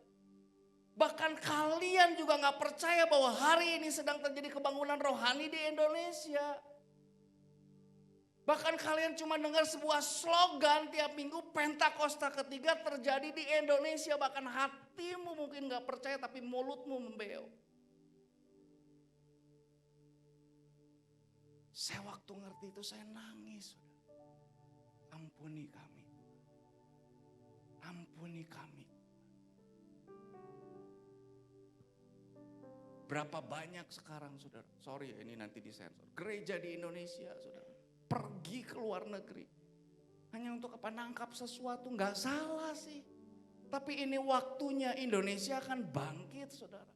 Bahkan kalian juga nggak percaya bahwa hari ini sedang terjadi kebangunan rohani di Indonesia. Bahkan kalian cuma dengar sebuah slogan tiap minggu, Pentakosta ketiga terjadi di Indonesia. Bahkan hatimu mungkin gak percaya tapi mulutmu membeok. Saya waktu ngerti itu saya nangis. Ampuni kami. Ampuni kami. Berapa banyak sekarang saudara, sorry ya ini nanti disensor. Gereja di Indonesia saudara, pergi ke luar negeri hanya untuk apa? Nangkap sesuatu. Nggak salah sih, tapi ini waktunya Indonesia akan bangkit saudara.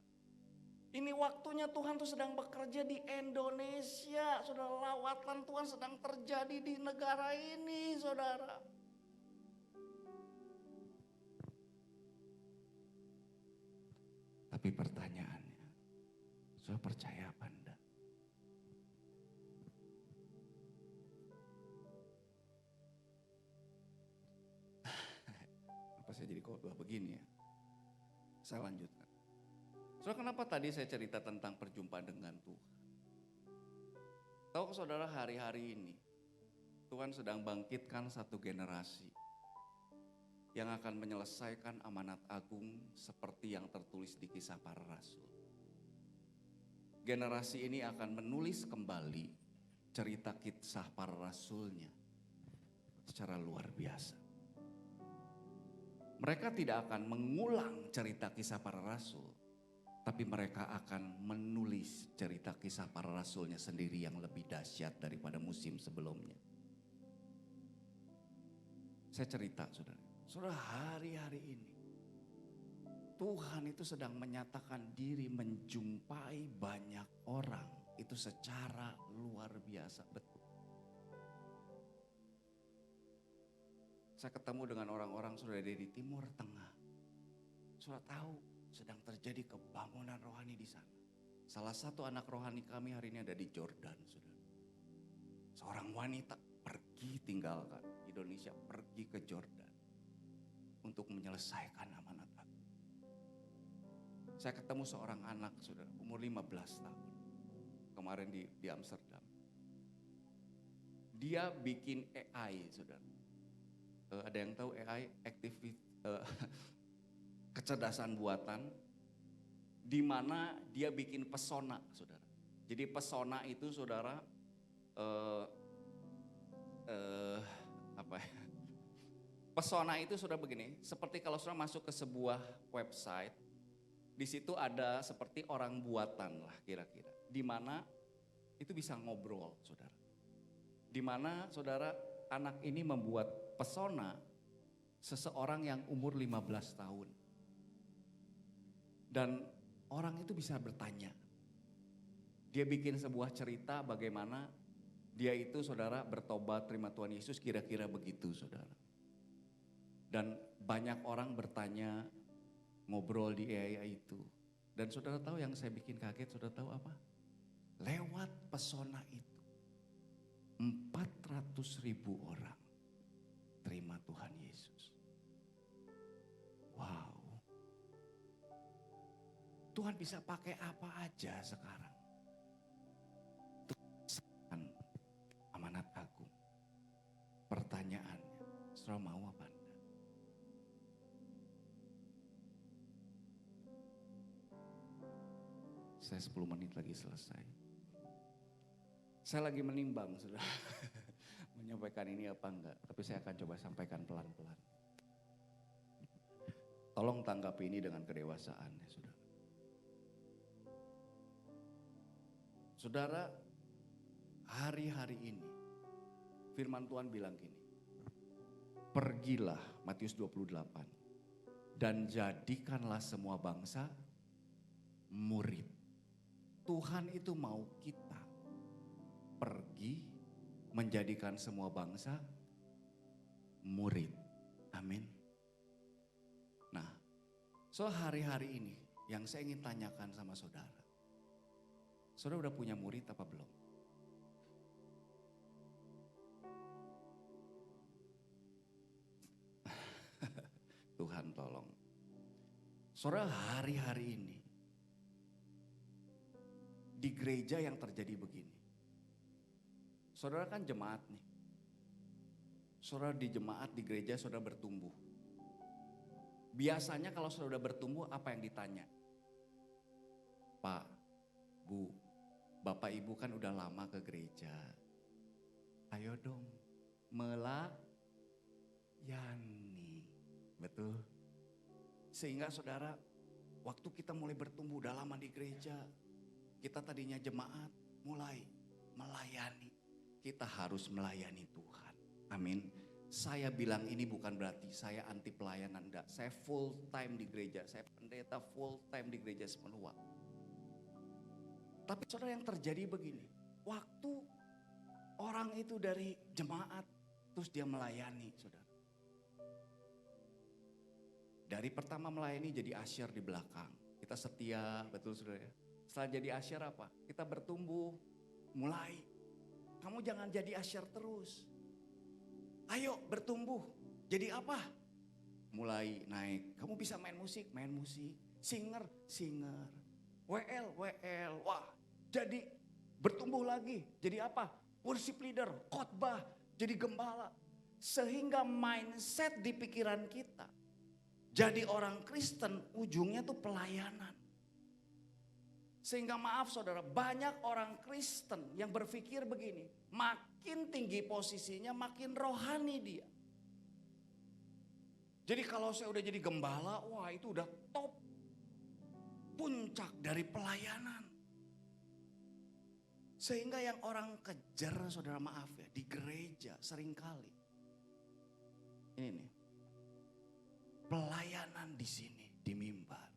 Ini waktunya Tuhan tuh sedang bekerja di Indonesia saudara. Lawatan Tuhan sedang terjadi di negara ini saudara. Tapi pertanyaannya, saudara percaya apa enggak? Apa saya jadi khotbah begini ya? Saya lanjutkan. Saudara, kenapa tadi saya cerita tentang perjumpaan dengan Tuhan? Tahu saudara, hari-hari ini Tuhan sedang bangkitkan satu generasi yang akan menyelesaikan amanat agung seperti yang tertulis di Kisah Para Rasul. Generasi ini akan menulis kembali cerita Kisah Para Rasulnya secara luar biasa. Mereka tidak akan mengulang cerita Kisah Para Rasul, tapi mereka akan menulis cerita Kisah Para Rasulnya sendiri yang lebih dahsyat daripada musim sebelumnya. Saya cerita, saudara. Saudara, hari-hari ini Tuhan itu sedang menyatakan diri menjumpai banyak orang. Itu secara luar biasa, betul. Saya ketemu dengan orang-orang sudah dari Timur Tengah. Sudah tahu sedang terjadi kebangunan rohani di sana. Salah satu anak rohani kami hari ini ada di Jordan, saudara. Seorang wanita pergi tinggalkan Indonesia, pergi ke Jordan untuk menyelesaikan amanat agung. Saya ketemu seorang anak, saudara, umur 15 tahun. Kemarin di Amsterdam. Dia bikin AI, saudara. Ada yang tahu AI, kecerdasan buatan, di mana dia bikin pesona, saudara. Jadi pesona itu, saudara, pesona itu sudah begini, seperti kalau saudara masuk ke sebuah website, di situ ada seperti orang buatan lah kira-kira, di mana itu bisa ngobrol, saudara. Di mana saudara, anak ini membuat pesona seseorang yang umur 15 tahun. Dan orang itu bisa bertanya. Dia bikin sebuah cerita bagaimana dia itu, saudara, bertobat terima Tuhan Yesus, kira-kira begitu, saudara. Dan banyak orang bertanya, ngobrol di AI itu. Dan saudara tahu yang saya bikin kaget, saudara tahu apa? Lewat pesona itu 400.000 orang terima Tuhan Yesus. Wow. Tuhan bisa pakai apa aja sekarang. Tuhan amanat agung. Pertanyaannya, saudara mau apa Anda? Saya 10 menit lagi selesai. Saya lagi menimbang, saudara. Menyampaikan ini apa enggak, tapi saya akan coba sampaikan pelan-pelan. Tolong tanggapi ini dengan kedewasaan, ya saudara. Saudara, hari-hari ini firman Tuhan bilang gini. Pergilah, Matius 28, dan jadikanlah semua bangsa murid. Tuhan itu mau kita pergi menjadikan semua bangsa murid. Amin. Nah, so hari-hari ini yang saya ingin tanyakan sama saudara. Saudara udah punya murid apa belum? Tuhan tolong. Saudara, hari-hari ini di gereja yang terjadi begini. Saudara kan jemaat nih. Saudara di jemaat, di gereja saudara bertumbuh. Biasanya kalau saudara bertumbuh apa yang ditanya? Pak, Bu, Bapak Ibu kan udah lama ke gereja. Ayo dong melayani. Betul. Sehingga saudara, waktu kita mulai bertumbuh udah lama di gereja. Kita tadinya jemaat, mulai melayani. Kita harus melayani Tuhan. Amin. Saya bilang ini bukan berarti saya anti pelayanan, enggak. Saya full time di gereja, saya pendeta full time di gereja sepenuh waktu. Tapi saudara, yang terjadi begini, waktu orang itu dari jemaat, terus dia melayani, saudara. Dari pertama melayani jadi asyir di belakang. Kita setia, betul saudara ya. Setelah jadi asyir apa? Kita bertumbuh, mulai. Kamu jangan jadi asyir terus. Ayo bertumbuh. Jadi apa? Mulai naik. Kamu bisa main musik, main musik. singer, WL, wah jadi bertumbuh lagi. Jadi apa? Worship leader, khotbah, jadi gembala. Sehingga mindset di pikiran kita, jadi orang Kristen ujungnya tuh pelayanan. Sehingga maaf saudara, banyak orang Kristen yang berpikir begini, makin tinggi posisinya makin rohani dia. Jadi kalau saya udah jadi gembala, wah itu udah top, puncak dari pelayanan. Sehingga yang orang kejar saudara maaf ya, di gereja seringkali. Ini nih, pelayanan di sini, di mimbar.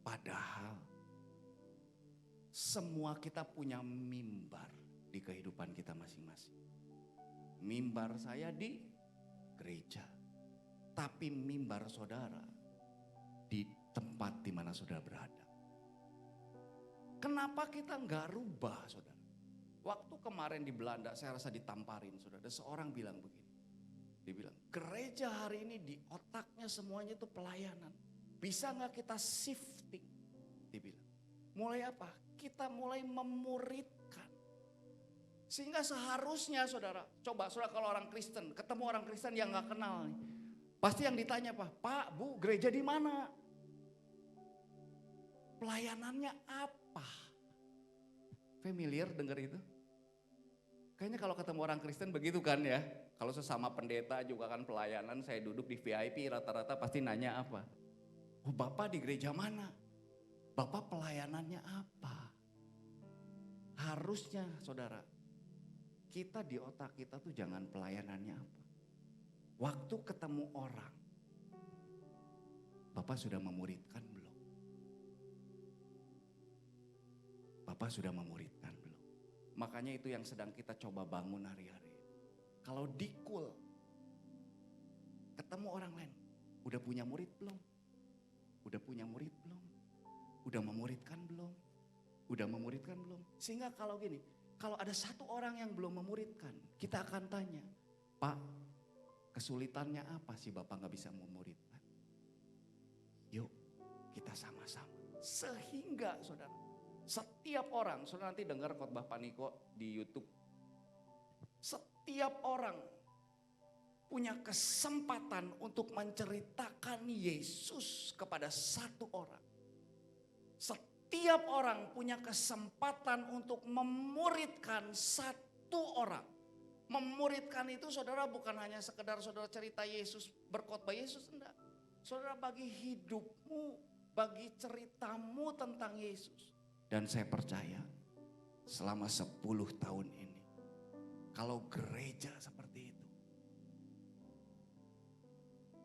Padahal semua kita punya mimbar di kehidupan kita masing-masing. Mimbar saya di gereja, tapi mimbar saudara di tempat di mana saudara berada. Kenapa kita nggak rubah saudara? Waktu kemarin di Belanda saya rasa ditamparin saudara, ada seorang bilang begini. Dia bilang, gereja hari ini di otaknya semuanya itu pelayanan. Bisa nggak kita shifting? Dia bilang, mulai apa? Kita mulai memuridkan. Sehingga seharusnya saudara, coba saudara kalau orang Kristen, ketemu orang Kristen yang nggak kenal nih. Pasti yang ditanya apa? Pak, Bu, gereja di mana? Pelayanannya apa? Familiar dengar itu? Kayaknya kalau ketemu orang Kristen begitu kan ya. Kalau sesama pendeta juga kan pelayanan, saya duduk di VIP rata-rata pasti nanya apa? Oh, Bapak di gereja mana? Bapak pelayanannya apa? Harusnya saudara, kita di otak kita tuh jangan pelayanannya apa. Waktu ketemu orang, Bapak sudah memuridkan belum? Bapak sudah memuridkan belum? Makanya itu yang sedang kita coba bangun hari-hari. Kalau di Cool, ketemu orang lain, udah punya murid belum? Udah punya murid belum? Udah memuridkan belum? Udah memuridkan belum? Sehingga kalau gini, kalau ada satu orang yang belum memuridkan, kita akan tanya, Pak, kesulitannya apa sih Bapak gak bisa memuridkan? Yuk kita sama-sama. Sehingga saudara, setiap orang, saudara nanti dengar khotbah Pak Niko di YouTube. Setiap orang punya kesempatan untuk menceritakan Yesus kepada satu orang. Setiap orang punya kesempatan untuk memuridkan satu orang. Memuridkan itu saudara bukan hanya sekedar saudara cerita Yesus, berkhotbah Yesus, enggak. Saudara bagi hidupmu, bagi ceritamu tentang Yesus. Dan saya percaya selama 10 tahun ini, kalau gereja seperti itu,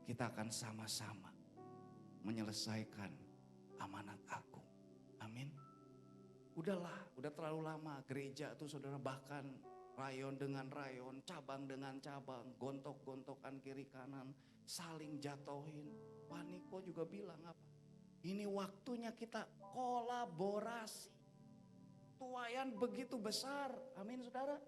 kita akan sama-sama menyelesaikan amanat agung. Amin. Udahlah, udah terlalu lama gereja tuh saudara, bahkan rayon dengan rayon, cabang dengan cabang, gontok-gontokan kiri kanan, saling jatohin. Pak Niko juga bilang apa? Ini waktunya kita kolaborasi. Tuayan begitu besar, amin saudara.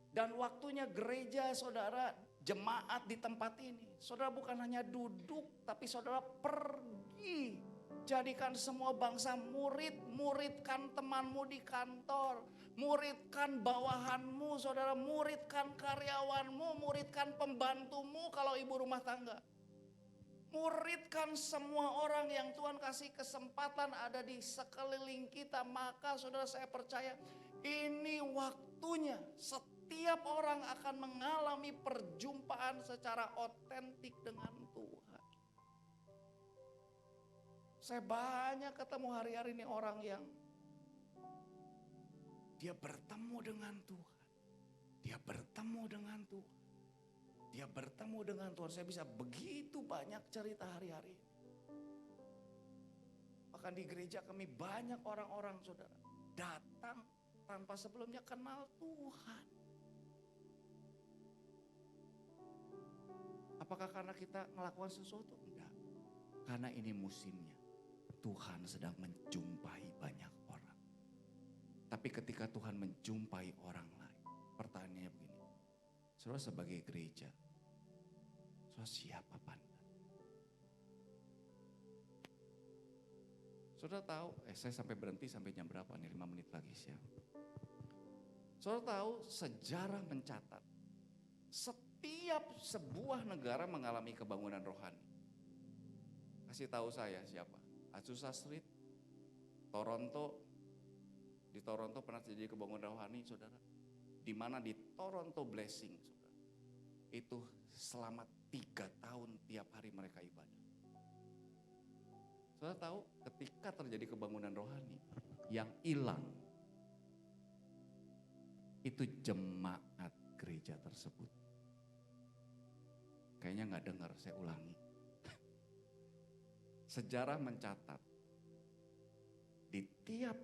Dan waktunya gereja saudara, jemaat di tempat ini. Saudara bukan hanya duduk, tapi saudara pergi. Jadikan semua bangsa murid, muridkan temanmu di kantor. Muridkan bawahanmu, saudara muridkan karyawanmu, muridkan pembantumu kalau ibu rumah tangga. Muridkan semua orang yang Tuhan kasih kesempatan ada di sekeliling kita. Maka saudara saya percaya ini waktunya setiap orang akan mengalami perjumpaan secara otentik dengan Tuhan. Saya banyak ketemu hari-hari ini orang yang dia bertemu dengan Tuhan. Dia bertemu dengan Tuhan. Dia bertemu dengan Tuhan. Saya bisa begitu banyak cerita hari-hari ini. Bahkan di gereja kami banyak orang-orang saudara datang tanpa sebelumnya kenal Tuhan. Apakah karena kita melakukan sesuatu? Enggak. Karena ini musimnya. Tuhan sedang menjumpai banyak orang. Tapi ketika Tuhan menjumpai orang lain, pertanyaannya begini. Saudara sebagai gereja, saudara siap apa? Saudara tahu, saya sampai berhenti sampai jam berapa nih, 5 menit lagi siap. Saudara tahu sejarah mencatat, setiap sebuah negara mengalami kebangunan rohani. Kasih tahu saya siapa? Azusa Street, Toronto. Di Toronto pernah terjadi kebangunan rohani, saudara. Di mana di Toronto Blessing, saudara. Itu selama 3 tahun tiap hari mereka ibadah. Saudara tahu ketika terjadi kebangunan rohani, yang hilang itu jemaat gereja tersebut. Kayaknya nggak dengar, saya ulangi. Sejarah mencatat di tiap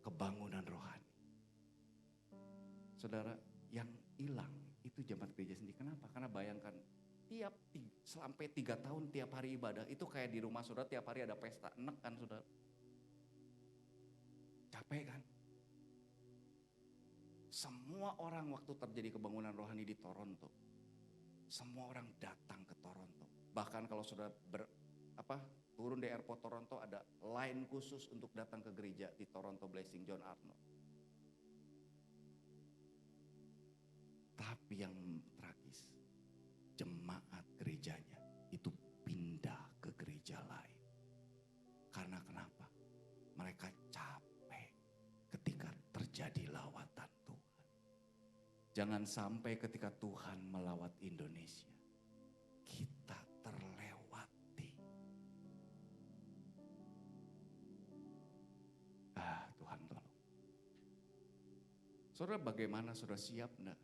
kebangunan rohani, saudara, yang hilang itu jemaat gereja sendiri. Kenapa? Karena bayangkan sampai 3 tahun tiap hari ibadah, itu kayak di rumah saudara tiap hari ada pesta, enek kan saudara? Capek kan? Semua orang waktu terjadi kebangunan rohani di Toronto, semua orang datang ke Toronto. Bahkan kalau saudara turun di airport Toronto, ada line khusus untuk datang ke gereja di Toronto Blessing John Arnold. Tapi yang tragis, jemaat gerejanya itu pindah ke gereja lain. Karena kenapa? Mereka capek ketika terjadi lawatan Tuhan. Jangan sampai ketika Tuhan melawat Indonesia, kita terlewati. Tuhan tolong. Saudara, bagaimana saudara, siap enggak?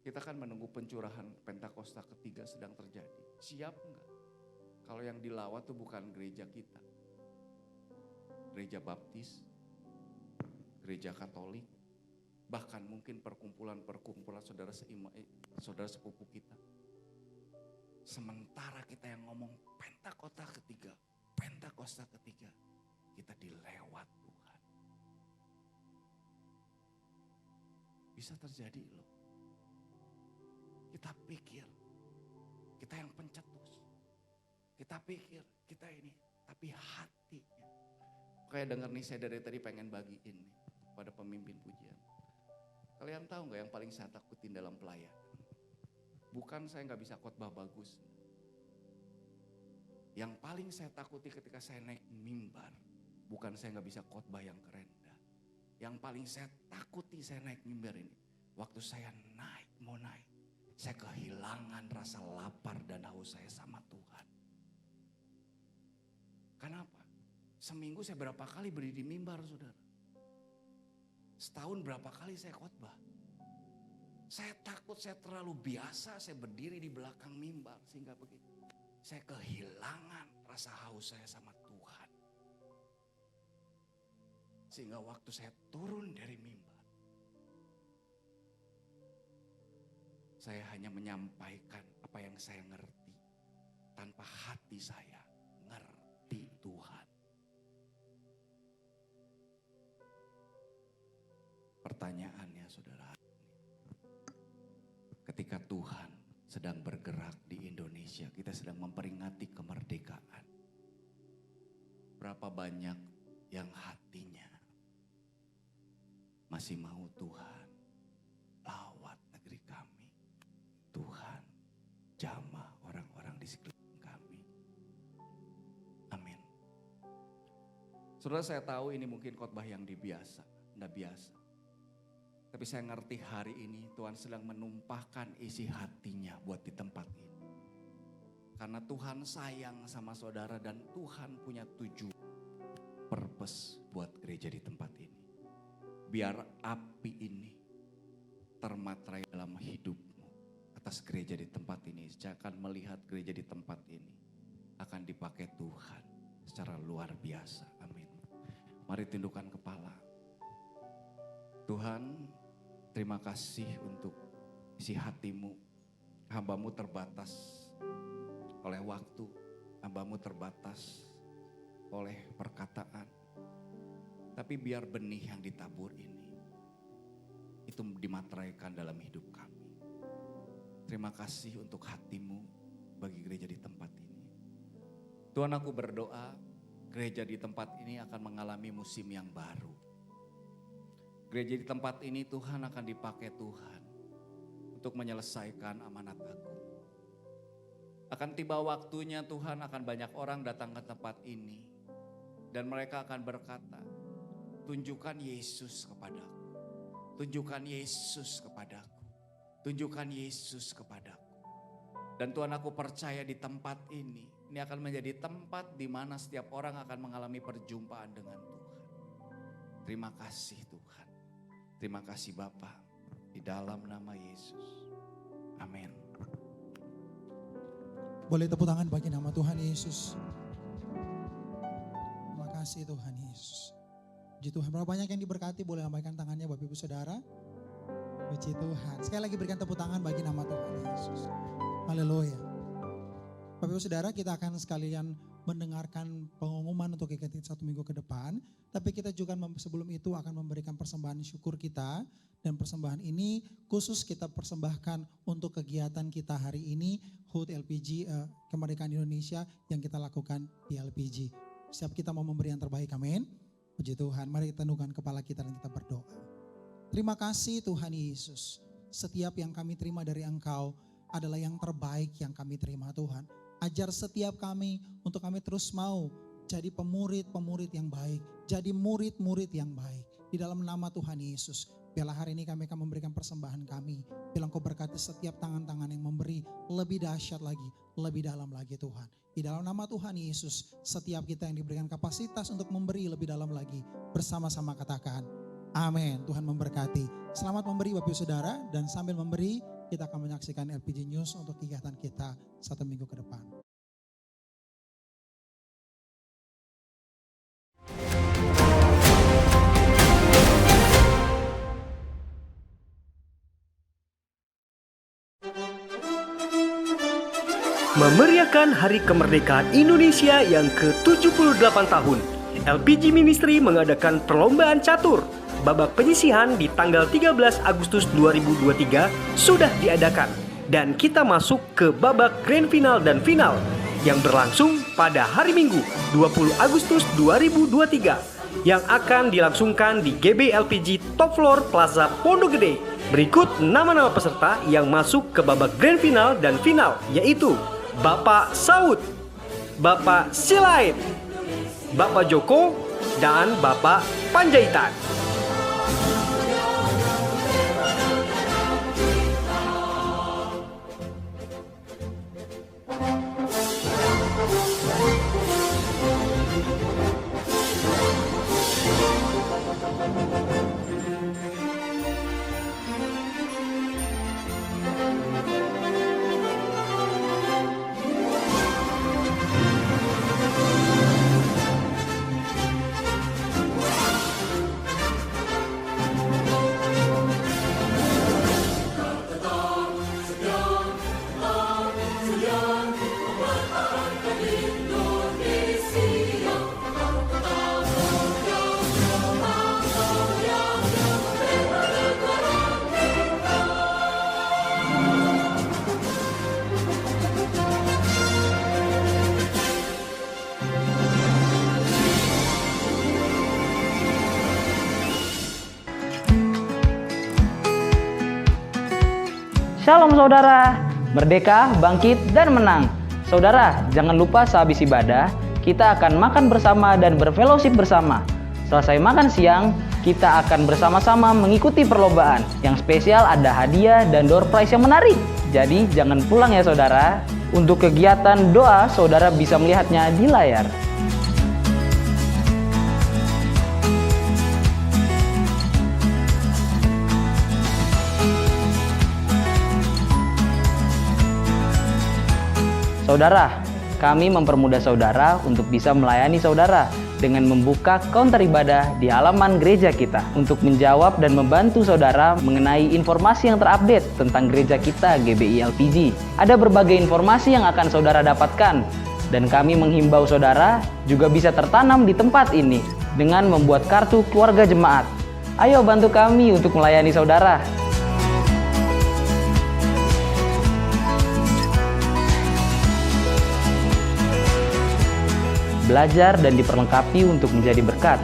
Kita kan menunggu pencurahan Pentakosta ketiga sedang terjadi. Siap enggak? Kalau yang dilawat itu bukan gereja kita. Gereja Baptis, gereja Katolik, bahkan mungkin perkumpulan saudara sepupu kita. Sementara kita yang ngomong Pentakosta ketiga, kita dilewat Tuhan. Bisa terjadi loh. Kita pikir kita yang pencetus, kita pikir kita ini, tapi hatinya. Kayak dengar nih, saya dari tadi pengen bagiin nih pada pemimpin pujian. Kalian tahu gak yang paling saya takutin dalam pelayanan? Bukan saya gak bisa khotbah bagus. Yang paling saya takuti ketika saya naik mimbar, bukan saya gak bisa khotbah yang kerendah. Yang paling saya takuti saya naik mimbar ini, waktu saya mau naik, saya kehilangan rasa lapar dan haus saya sama Tuhan. Kenapa? Seminggu saya berapa kali berdiri di mimbar, saudara. Setahun berapa kali saya khotbah. Saya takut saya terlalu biasa saya berdiri di belakang mimbar. Sehingga begitu. Saya kehilangan rasa haus saya sama Tuhan. Sehingga waktu saya turun dari mimbar, saya hanya menyampaikan apa yang saya ngerti. Tanpa hati saya ngerti Tuhan. Pertanyaannya saudara, ketika Tuhan sedang bergerak di Indonesia, kita sedang memperingati kemerdekaan. Berapa banyak yang hatinya masih mau Tuhan lawat negeri kami. Tuhan jamah orang-orang di sekeliling kami. Amin. Saudara, saya tahu ini mungkin khotbah yang enggak biasa. Tapi saya ngerti hari ini Tuhan sedang menumpahkan isi hatinya buat di tempat ini. Karena Tuhan sayang sama saudara dan Tuhan punya tujuan, purpose buat gereja di tempat ini. Biar api ini termatrai dalam hidupmu atas gereja di tempat ini. Saya akan melihat gereja di tempat ini akan dipakai Tuhan secara luar biasa. Amin. Mari tundukkan kepala. Tuhan, terima kasih untuk isi hatimu. Hambamu terbatas oleh waktu. Hambamu terbatas oleh perkataan. Tapi biar benih yang ditabur ini, itu dimateraikan dalam hidup kami. Terima kasih untuk hatimu bagi gereja di tempat ini. Tuhan, aku berdoa gereja di tempat ini akan mengalami musim yang baru. Gereja di tempat ini Tuhan akan dipakai Tuhan untuk menyelesaikan amanat agung. Akan tiba waktunya Tuhan akan banyak orang datang ke tempat ini. Dan mereka akan berkata, tunjukkan Yesus kepadaku. Tunjukkan Yesus kepadaku. Tunjukkan Yesus kepadaku. Dan Tuhan, aku percaya di tempat ini akan menjadi tempat di mana setiap orang akan mengalami perjumpaan dengan Tuhan. Terima kasih Tuhan. Terima kasih Bapa. Di dalam nama Yesus. Amin. Boleh tepuk tangan bagi nama Tuhan Yesus. Terima kasih Tuhan Yesus. Puji Tuhan. Berapa banyak yang diberkati, boleh lambaikan tangannya Bapak Ibu Saudara. Puji Tuhan. Sekali lagi berikan tepuk tangan bagi nama Tuhan Yesus. Haleluya. Bapak Ibu Saudara, kita akan sekalian mendengarkan pengumuman untuk IKT 1 minggu ke depan. Tapi kita juga sebelum itu akan memberikan persembahan syukur kita. Dan persembahan ini khusus kita persembahkan untuk kegiatan kita hari ini, HUT LPG Kemerdekaan Indonesia yang kita lakukan di LPG. Setiap kita mau memberi yang terbaik, amin. Puji Tuhan, mari kita tundukkan kepala kita dan kita berdoa. Terima kasih Tuhan Yesus. Setiap yang kami terima dari Engkau adalah yang terbaik yang kami terima Tuhan. Ajar setiap kami untuk kami terus mau jadi pemurid-pemurid yang baik. Jadi murid-murid yang baik. Di dalam nama Tuhan Yesus. Biarlah hari ini kami akan memberikan persembahan kami. Biarlah Engkau berkati setiap tangan-tangan yang memberi lebih dahsyat lagi, lebih dalam lagi Tuhan. Di dalam nama Tuhan Yesus, setiap kita yang diberikan kapasitas untuk memberi lebih dalam lagi, bersama-sama katakan, amin. Tuhan memberkati. Selamat memberi Bapak Ibu Saudara, dan sambil memberi kita akan menyaksikan LPG News untuk kegiatan kita 1 minggu ke depan. Memeriahkan Hari Kemerdekaan Indonesia yang ke-78 tahun, LPG Ministry mengadakan perlombaan catur. Babak penyisihan di tanggal 13 Agustus 2023 sudah diadakan. Dan kita masuk ke babak grand final dan final yang berlangsung pada hari Minggu 20 Agustus 2023 yang akan dilangsungkan di GB LPG Top Floor Plaza Pondok Gede. Berikut nama-nama peserta yang masuk ke babak grand final dan final, yaitu Bapak Saud, Bapak Silait, Bapak Joko, dan Bapak Panjaitan. Shalom saudara, merdeka, bangkit, dan menang. Saudara, jangan lupa sehabis ibadah, kita akan makan bersama dan berfellowship bersama. Selesai makan siang, kita akan bersama-sama mengikuti perlombaan. Yang spesial ada hadiah dan door prize yang menarik. Jadi jangan pulang ya saudara. Untuk kegiatan doa, saudara bisa melihatnya di layar. Saudara, kami mempermudah saudara untuk bisa melayani saudara dengan membuka counter ibadah di halaman gereja kita untuk menjawab dan membantu saudara mengenai informasi yang terupdate tentang gereja kita GBI LPG. Ada berbagai informasi yang akan saudara dapatkan dan kami menghimbau saudara juga bisa tertanam di tempat ini dengan membuat kartu keluarga jemaat. Ayo bantu kami untuk melayani saudara. belajar dan diperlengkapi untuk menjadi berkat.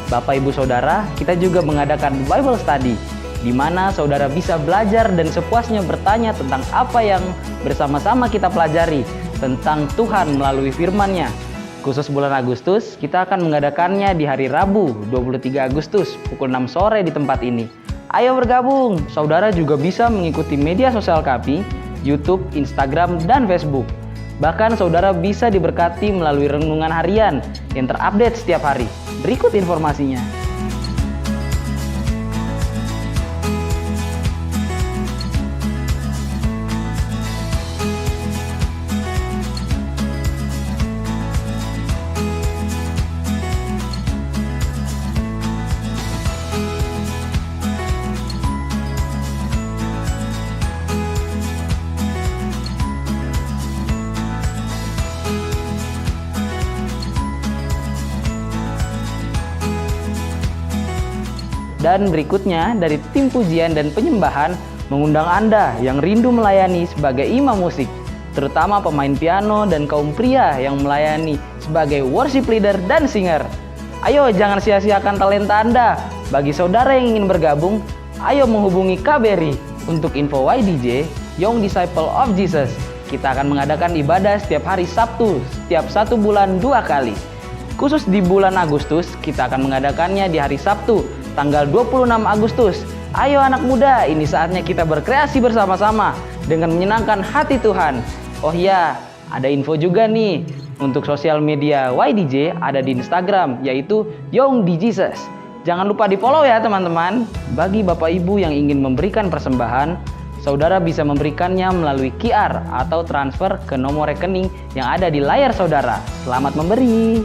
Bapak Ibu Saudara, kita juga mengadakan Bible Study, di mana saudara bisa belajar dan sepuasnya bertanya tentang apa yang bersama-sama kita pelajari tentang Tuhan melalui firman-Nya. Khusus bulan Agustus, kita akan mengadakannya di hari Rabu 23 Agustus pukul 6 sore di tempat ini. Ayo bergabung! Saudara juga bisa mengikuti media sosial kami, YouTube, Instagram, dan Facebook. Bahkan saudara bisa diberkati melalui renungan harian yang terupdate setiap hari. Berikut informasinya. Dan berikutnya dari tim pujian dan penyembahan mengundang Anda yang rindu melayani sebagai imam musik, terutama pemain piano dan kaum pria yang melayani sebagai worship leader dan singer. Ayo jangan sia-siakan talenta Anda. Bagi saudara yang ingin bergabung, ayo menghubungi KBRI. Untuk info YDJ, Young Disciple of Jesus, kita akan mengadakan ibadah setiap hari Sabtu, setiap 1 bulan 2 kali. Khusus di bulan Agustus, kita akan mengadakannya di hari Sabtu, tanggal 26 Agustus. Ayo anak muda, ini saatnya kita berkreasi bersama-sama dengan menyenangkan hati Tuhan. Oh iya, ada info juga nih. Untuk sosial media YDJ ada di Instagram, yaitu Young Jesus. Jangan lupa di follow ya teman-teman. Bagi Bapak Ibu yang ingin memberikan persembahan, saudara bisa memberikannya melalui QR atau transfer ke nomor rekening yang ada di layar saudara. Selamat memberi.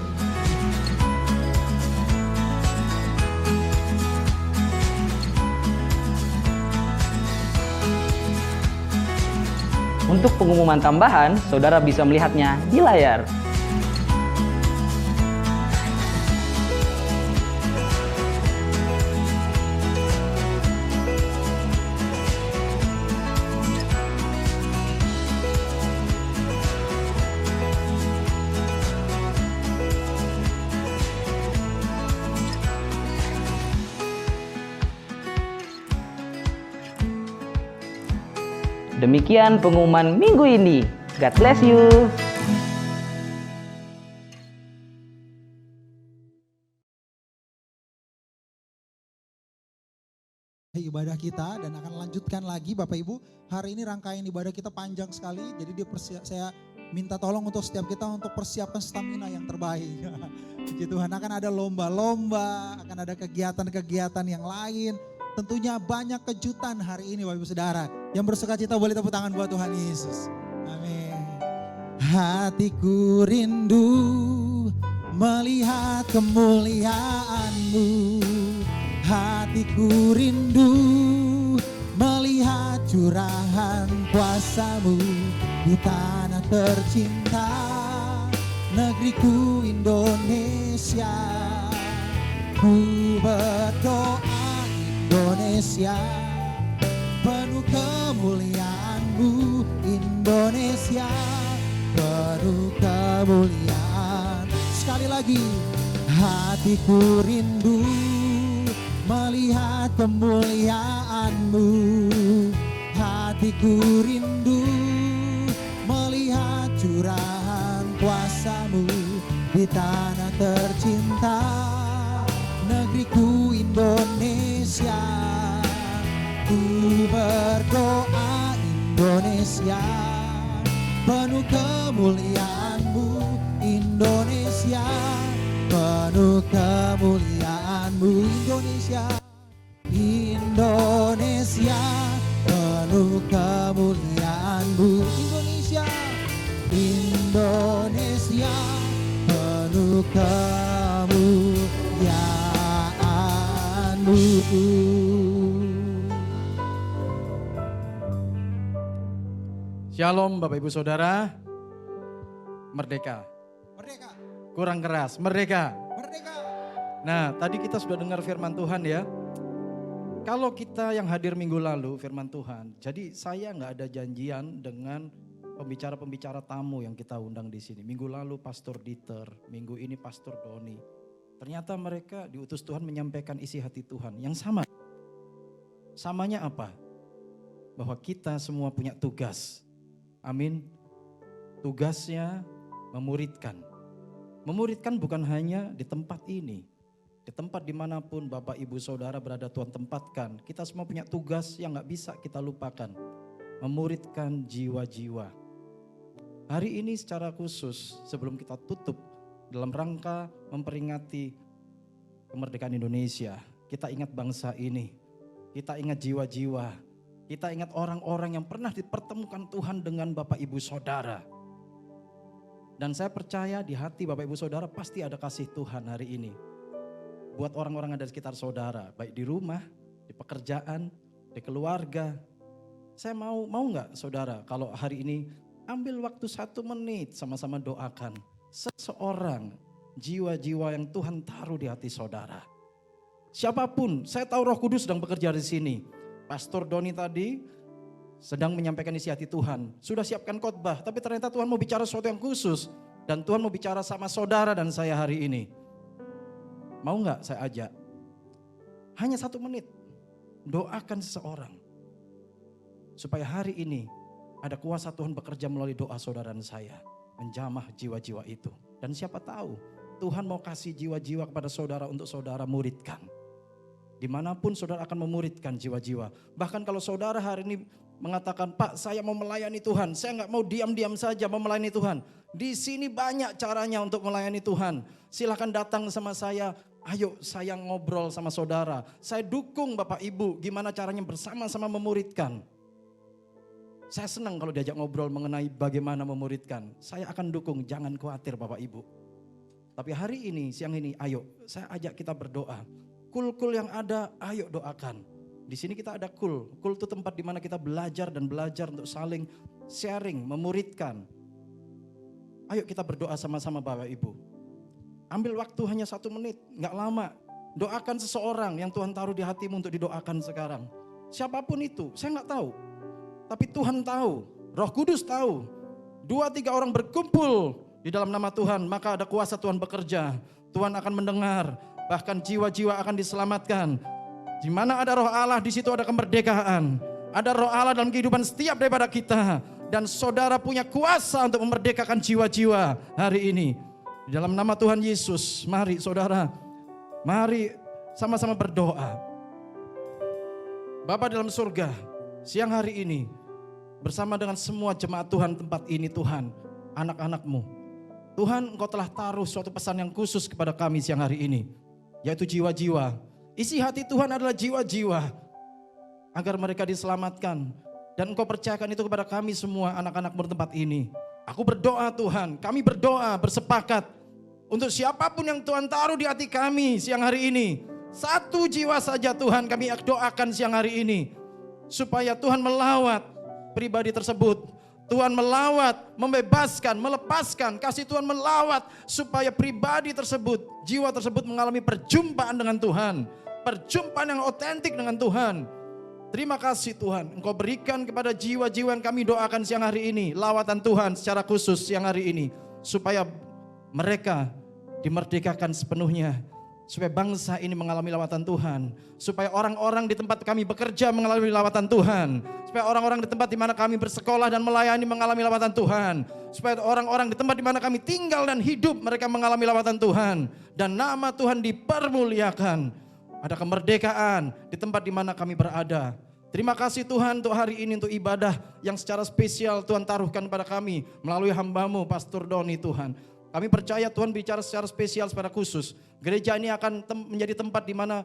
Untuk pengumuman tambahan, saudara bisa melihatnya di layar. Demikian pengumuman minggu ini. God bless you. Ibadah kita dan akan lanjutkan lagi Bapak Ibu. Hari ini rangkaian ibadah kita panjang sekali. Jadi saya minta tolong untuk setiap kita untuk persiapkan stamina yang terbaik. Puji Tuhan, akan ada lomba-lomba, akan ada kegiatan-kegiatan yang lain. Tentunya banyak kejutan hari ini Bapak Ibu Saudara. Yang bersuka cita boleh tepuk tangan buat Tuhan Yesus. Amin. Hatiku rindu melihat kemuliaan-Mu. Hatiku rindu melihat curahan kuasa-Mu di tanah tercinta, negeriku Indonesia. Ku berdoa Indonesia penuh kemuliaan-Mu, Indonesia penuh kemuliaan. Sekali lagi, hatiku rindu melihat kemuliaan-Mu. Hatiku rindu melihat curahan kuasa-Mu di tanah tercinta, negeriku Indonesia. Ku berdoa Indonesia penuh kemuliaan-Mu, Indonesia penuh kemuliaan-Mu, Indonesia. Indonesia penuh kemuliaan-Mu, Indonesia. Indonesia penuh kemuliaan-Mu. Shalom Bapak Ibu Saudara. Merdeka. Merdeka. Kurang keras, merdeka. Merdeka. Nah, tadi kita sudah dengar firman Tuhan ya. Kalau kita yang hadir minggu lalu firman Tuhan, jadi saya nggak ada janjian dengan pembicara-pembicara tamu yang kita undang di sini. Minggu lalu Pastor Dieter, minggu ini Pastor Doni. Ternyata mereka diutus Tuhan menyampaikan isi hati Tuhan yang sama. Samanya apa? Bahwa kita semua punya tugas. Amin. Tugasnya memuridkan. Memuridkan bukan hanya di tempat ini. Di tempat dimanapun Bapak Ibu Saudara berada Tuhan tempatkan. Kita semua punya tugas yang gak bisa kita lupakan. Memuridkan jiwa-jiwa. Hari ini secara khusus sebelum kita tutup dalam rangka memperingati kemerdekaan Indonesia. Kita ingat bangsa ini. Kita ingat jiwa-jiwa. Kita ingat orang-orang yang pernah dipertemukan Tuhan dengan Bapak Ibu Saudara. Dan saya percaya di hati Bapak Ibu Saudara pasti ada kasih Tuhan hari ini. Buat orang-orang yang ada di sekitar saudara, baik di rumah, di pekerjaan, di keluarga. Saya mau nggak saudara kalau hari ini ambil waktu 1 menit sama-sama doakan seseorang, jiwa-jiwa yang Tuhan taruh di hati saudara. Siapapun, saya tahu Roh Kudus sedang bekerja di sini. Pastor Doni tadi sedang menyampaikan isi hati Tuhan. Sudah siapkan khotbah, tapi ternyata Tuhan mau bicara sesuatu yang khusus. Dan Tuhan mau bicara sama saudara dan saya hari ini. Mau nggak saya ajak? Hanya 1 menit, doakan seseorang. Supaya hari ini ada kuasa Tuhan bekerja melalui doa saudara dan saya. Menjamah jiwa-jiwa itu. Dan siapa tahu Tuhan mau kasih jiwa-jiwa kepada saudara untuk saudara muridkan. Dimanapun saudara akan memuridkan jiwa-jiwa. Bahkan kalau saudara hari ini mengatakan, Pak saya mau melayani Tuhan. Saya nggak mau diam-diam saja mau melayani Tuhan. Di sini banyak caranya untuk melayani Tuhan. Silakan datang sama saya. Ayo saya ngobrol sama saudara. Saya dukung Bapak Ibu gimana caranya bersama-sama memuridkan. Saya senang kalau diajak ngobrol mengenai bagaimana memuridkan. Saya akan dukung, jangan khawatir Bapak Ibu. Tapi hari ini, siang ini, ayo saya ajak kita berdoa. Kul-kul yang ada, ayo doakan. Di sini kita ada kul. Kul itu tempat di mana kita belajar dan belajar untuk saling sharing, memuridkan. Ayo kita berdoa sama-sama Bapak Ibu. Ambil waktu hanya 1 menit, gak lama. Doakan seseorang yang Tuhan taruh di hatimu untuk didoakan sekarang. Siapapun itu, saya gak tahu. Tapi Tuhan tahu, Roh Kudus tahu. 2-3 orang berkumpul di dalam nama Tuhan, maka ada kuasa Tuhan bekerja. Tuhan akan mendengar, bahkan jiwa-jiwa akan diselamatkan. Di mana ada Roh Allah, di situ ada kemerdekaan. Ada Roh Allah dalam kehidupan setiap daripada kita. Dan saudara punya kuasa untuk memerdekakan jiwa-jiwa hari ini. Di dalam nama Tuhan Yesus, mari saudara, mari sama-sama berdoa. Bapa dalam surga, siang hari ini bersama dengan semua jemaat Tuhan tempat ini Tuhan, anak-anak-Mu. Tuhan Engkau telah taruh suatu pesan yang khusus kepada kami siang hari ini, yaitu jiwa-jiwa. Isi hati Tuhan adalah jiwa-jiwa, agar mereka diselamatkan. Dan Engkau percayakan itu kepada kami semua anak-anak-Mu tempat ini. Aku berdoa Tuhan, kami berdoa bersepakat untuk siapapun yang Tuhan taruh di hati kami siang hari ini. 1 jiwa saja Tuhan kami doakan siang hari ini. Supaya Tuhan melawat pribadi tersebut. Tuhan melawat, membebaskan, melepaskan. Kasih Tuhan melawat supaya pribadi tersebut, jiwa tersebut mengalami perjumpaan dengan Tuhan. Perjumpaan yang otentik dengan Tuhan. Terima kasih Tuhan, Engkau berikan kepada jiwa-jiwa yang kami doakan siang hari ini, lawatan Tuhan secara khusus siang hari ini, supaya mereka dimerdekakan sepenuhnya, supaya bangsa ini mengalami lawatan Tuhan, supaya orang-orang di tempat kami bekerja mengalami lawatan Tuhan, supaya orang-orang di tempat di mana kami bersekolah dan melayani mengalami lawatan Tuhan, supaya orang-orang di tempat di mana kami tinggal dan hidup mereka mengalami lawatan Tuhan, dan nama Tuhan dipermuliakan. Ada kemerdekaan di tempat di mana kami berada. Terima kasih Tuhan untuk hari ini, untuk ibadah yang secara spesial Tuhan taruhkan pada kami melalui hamba-Mu Pastor Doni Tuhan. Kami percaya Tuhan bicara secara spesial, secara khusus. Gereja ini akan menjadi tempat di mana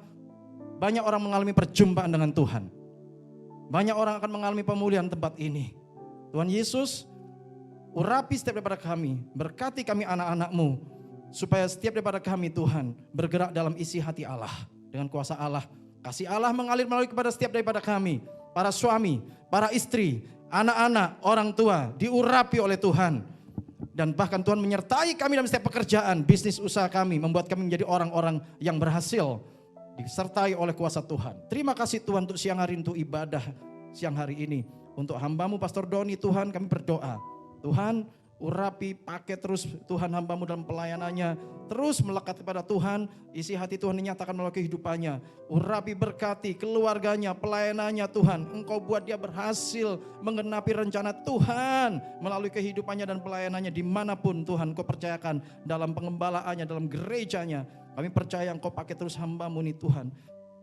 banyak orang mengalami perjumpaan dengan Tuhan. Banyak orang akan mengalami pemulihan tempat ini. Tuhan Yesus, urapi setiap daripada kami, berkati kami anak-anak-Mu, supaya setiap daripada kami Tuhan bergerak dalam isi hati Allah. Dengan kuasa Allah, kasih Allah mengalir melalui kepada setiap daripada kami, para suami, para istri, anak-anak, orang tua, diurapi oleh Tuhan. Dan bahkan Tuhan menyertai kami dalam setiap pekerjaan, bisnis usaha kami, membuat kami menjadi orang-orang yang berhasil, disertai oleh kuasa Tuhan. Terima kasih Tuhan untuk siang hari, untuk ibadah siang hari ini. Untuk hamba-Mu Pastor Doni Tuhan, kami berdoa, Tuhan, urapi, pakai terus Tuhan hamba-Mu dalam pelayanannya. Terus melekat kepada Tuhan, isi hati Tuhan dinyatakan melalui kehidupannya. Urapi, berkati keluarganya, pelayanannya Tuhan. Engkau buat dia berhasil menggenapi rencana Tuhan melalui kehidupannya dan pelayanannya dimanapun Tuhan Kau percayakan dalam pengembalaannya, dalam gerejanya. Kami percaya Engkau pakai terus hamba-Mu nih Tuhan.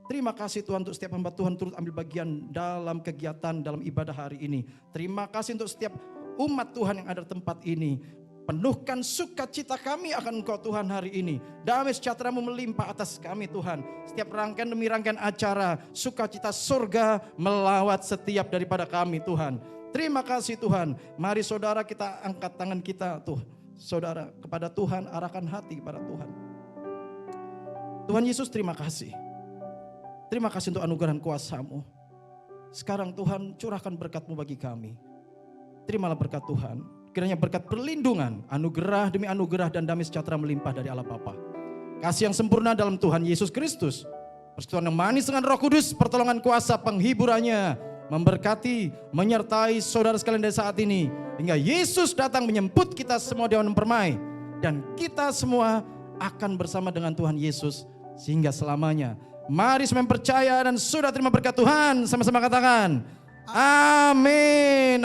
Terima kasih Tuhan untuk setiap hamba Tuhan turut ambil bagian dalam kegiatan, dalam ibadah hari ini. Terima kasih untuk setiap umat Tuhan yang ada di tempat ini. Penuhkan sukacita kami akan Engkau Tuhan hari ini. Damai sejahtera-Mu melimpah atas kami Tuhan. Setiap rangkaian demi rangkaian acara, sukacita surga melawat setiap daripada kami Tuhan. Terima kasih Tuhan. Mari saudara kita angkat tangan kita tuh. Saudara kepada Tuhan, arahkan hati kepada Tuhan. Tuhan Yesus terima kasih. Terima kasih untuk anugerah kuasa-Mu. Sekarang Tuhan curahkan berkat-Mu bagi kami. Terimalah berkat Tuhan. Kiranya berkat perlindungan, anugerah demi anugerah dan damai sejahtera melimpah dari Allah Bapa. Kasih yang sempurna dalam Tuhan Yesus Kristus. Persekutuan yang manis dengan Roh Kudus, pertolongan kuasa penghiburannya, memberkati, menyertai saudara sekalian dari saat ini. Hingga Yesus datang menyemput kita semua di awan permai. Dan kita semua akan bersama dengan Tuhan Yesus sehingga selamanya. Mari semua yang percaya dan sudah terima berkat Tuhan, sama-sama katakan, amin.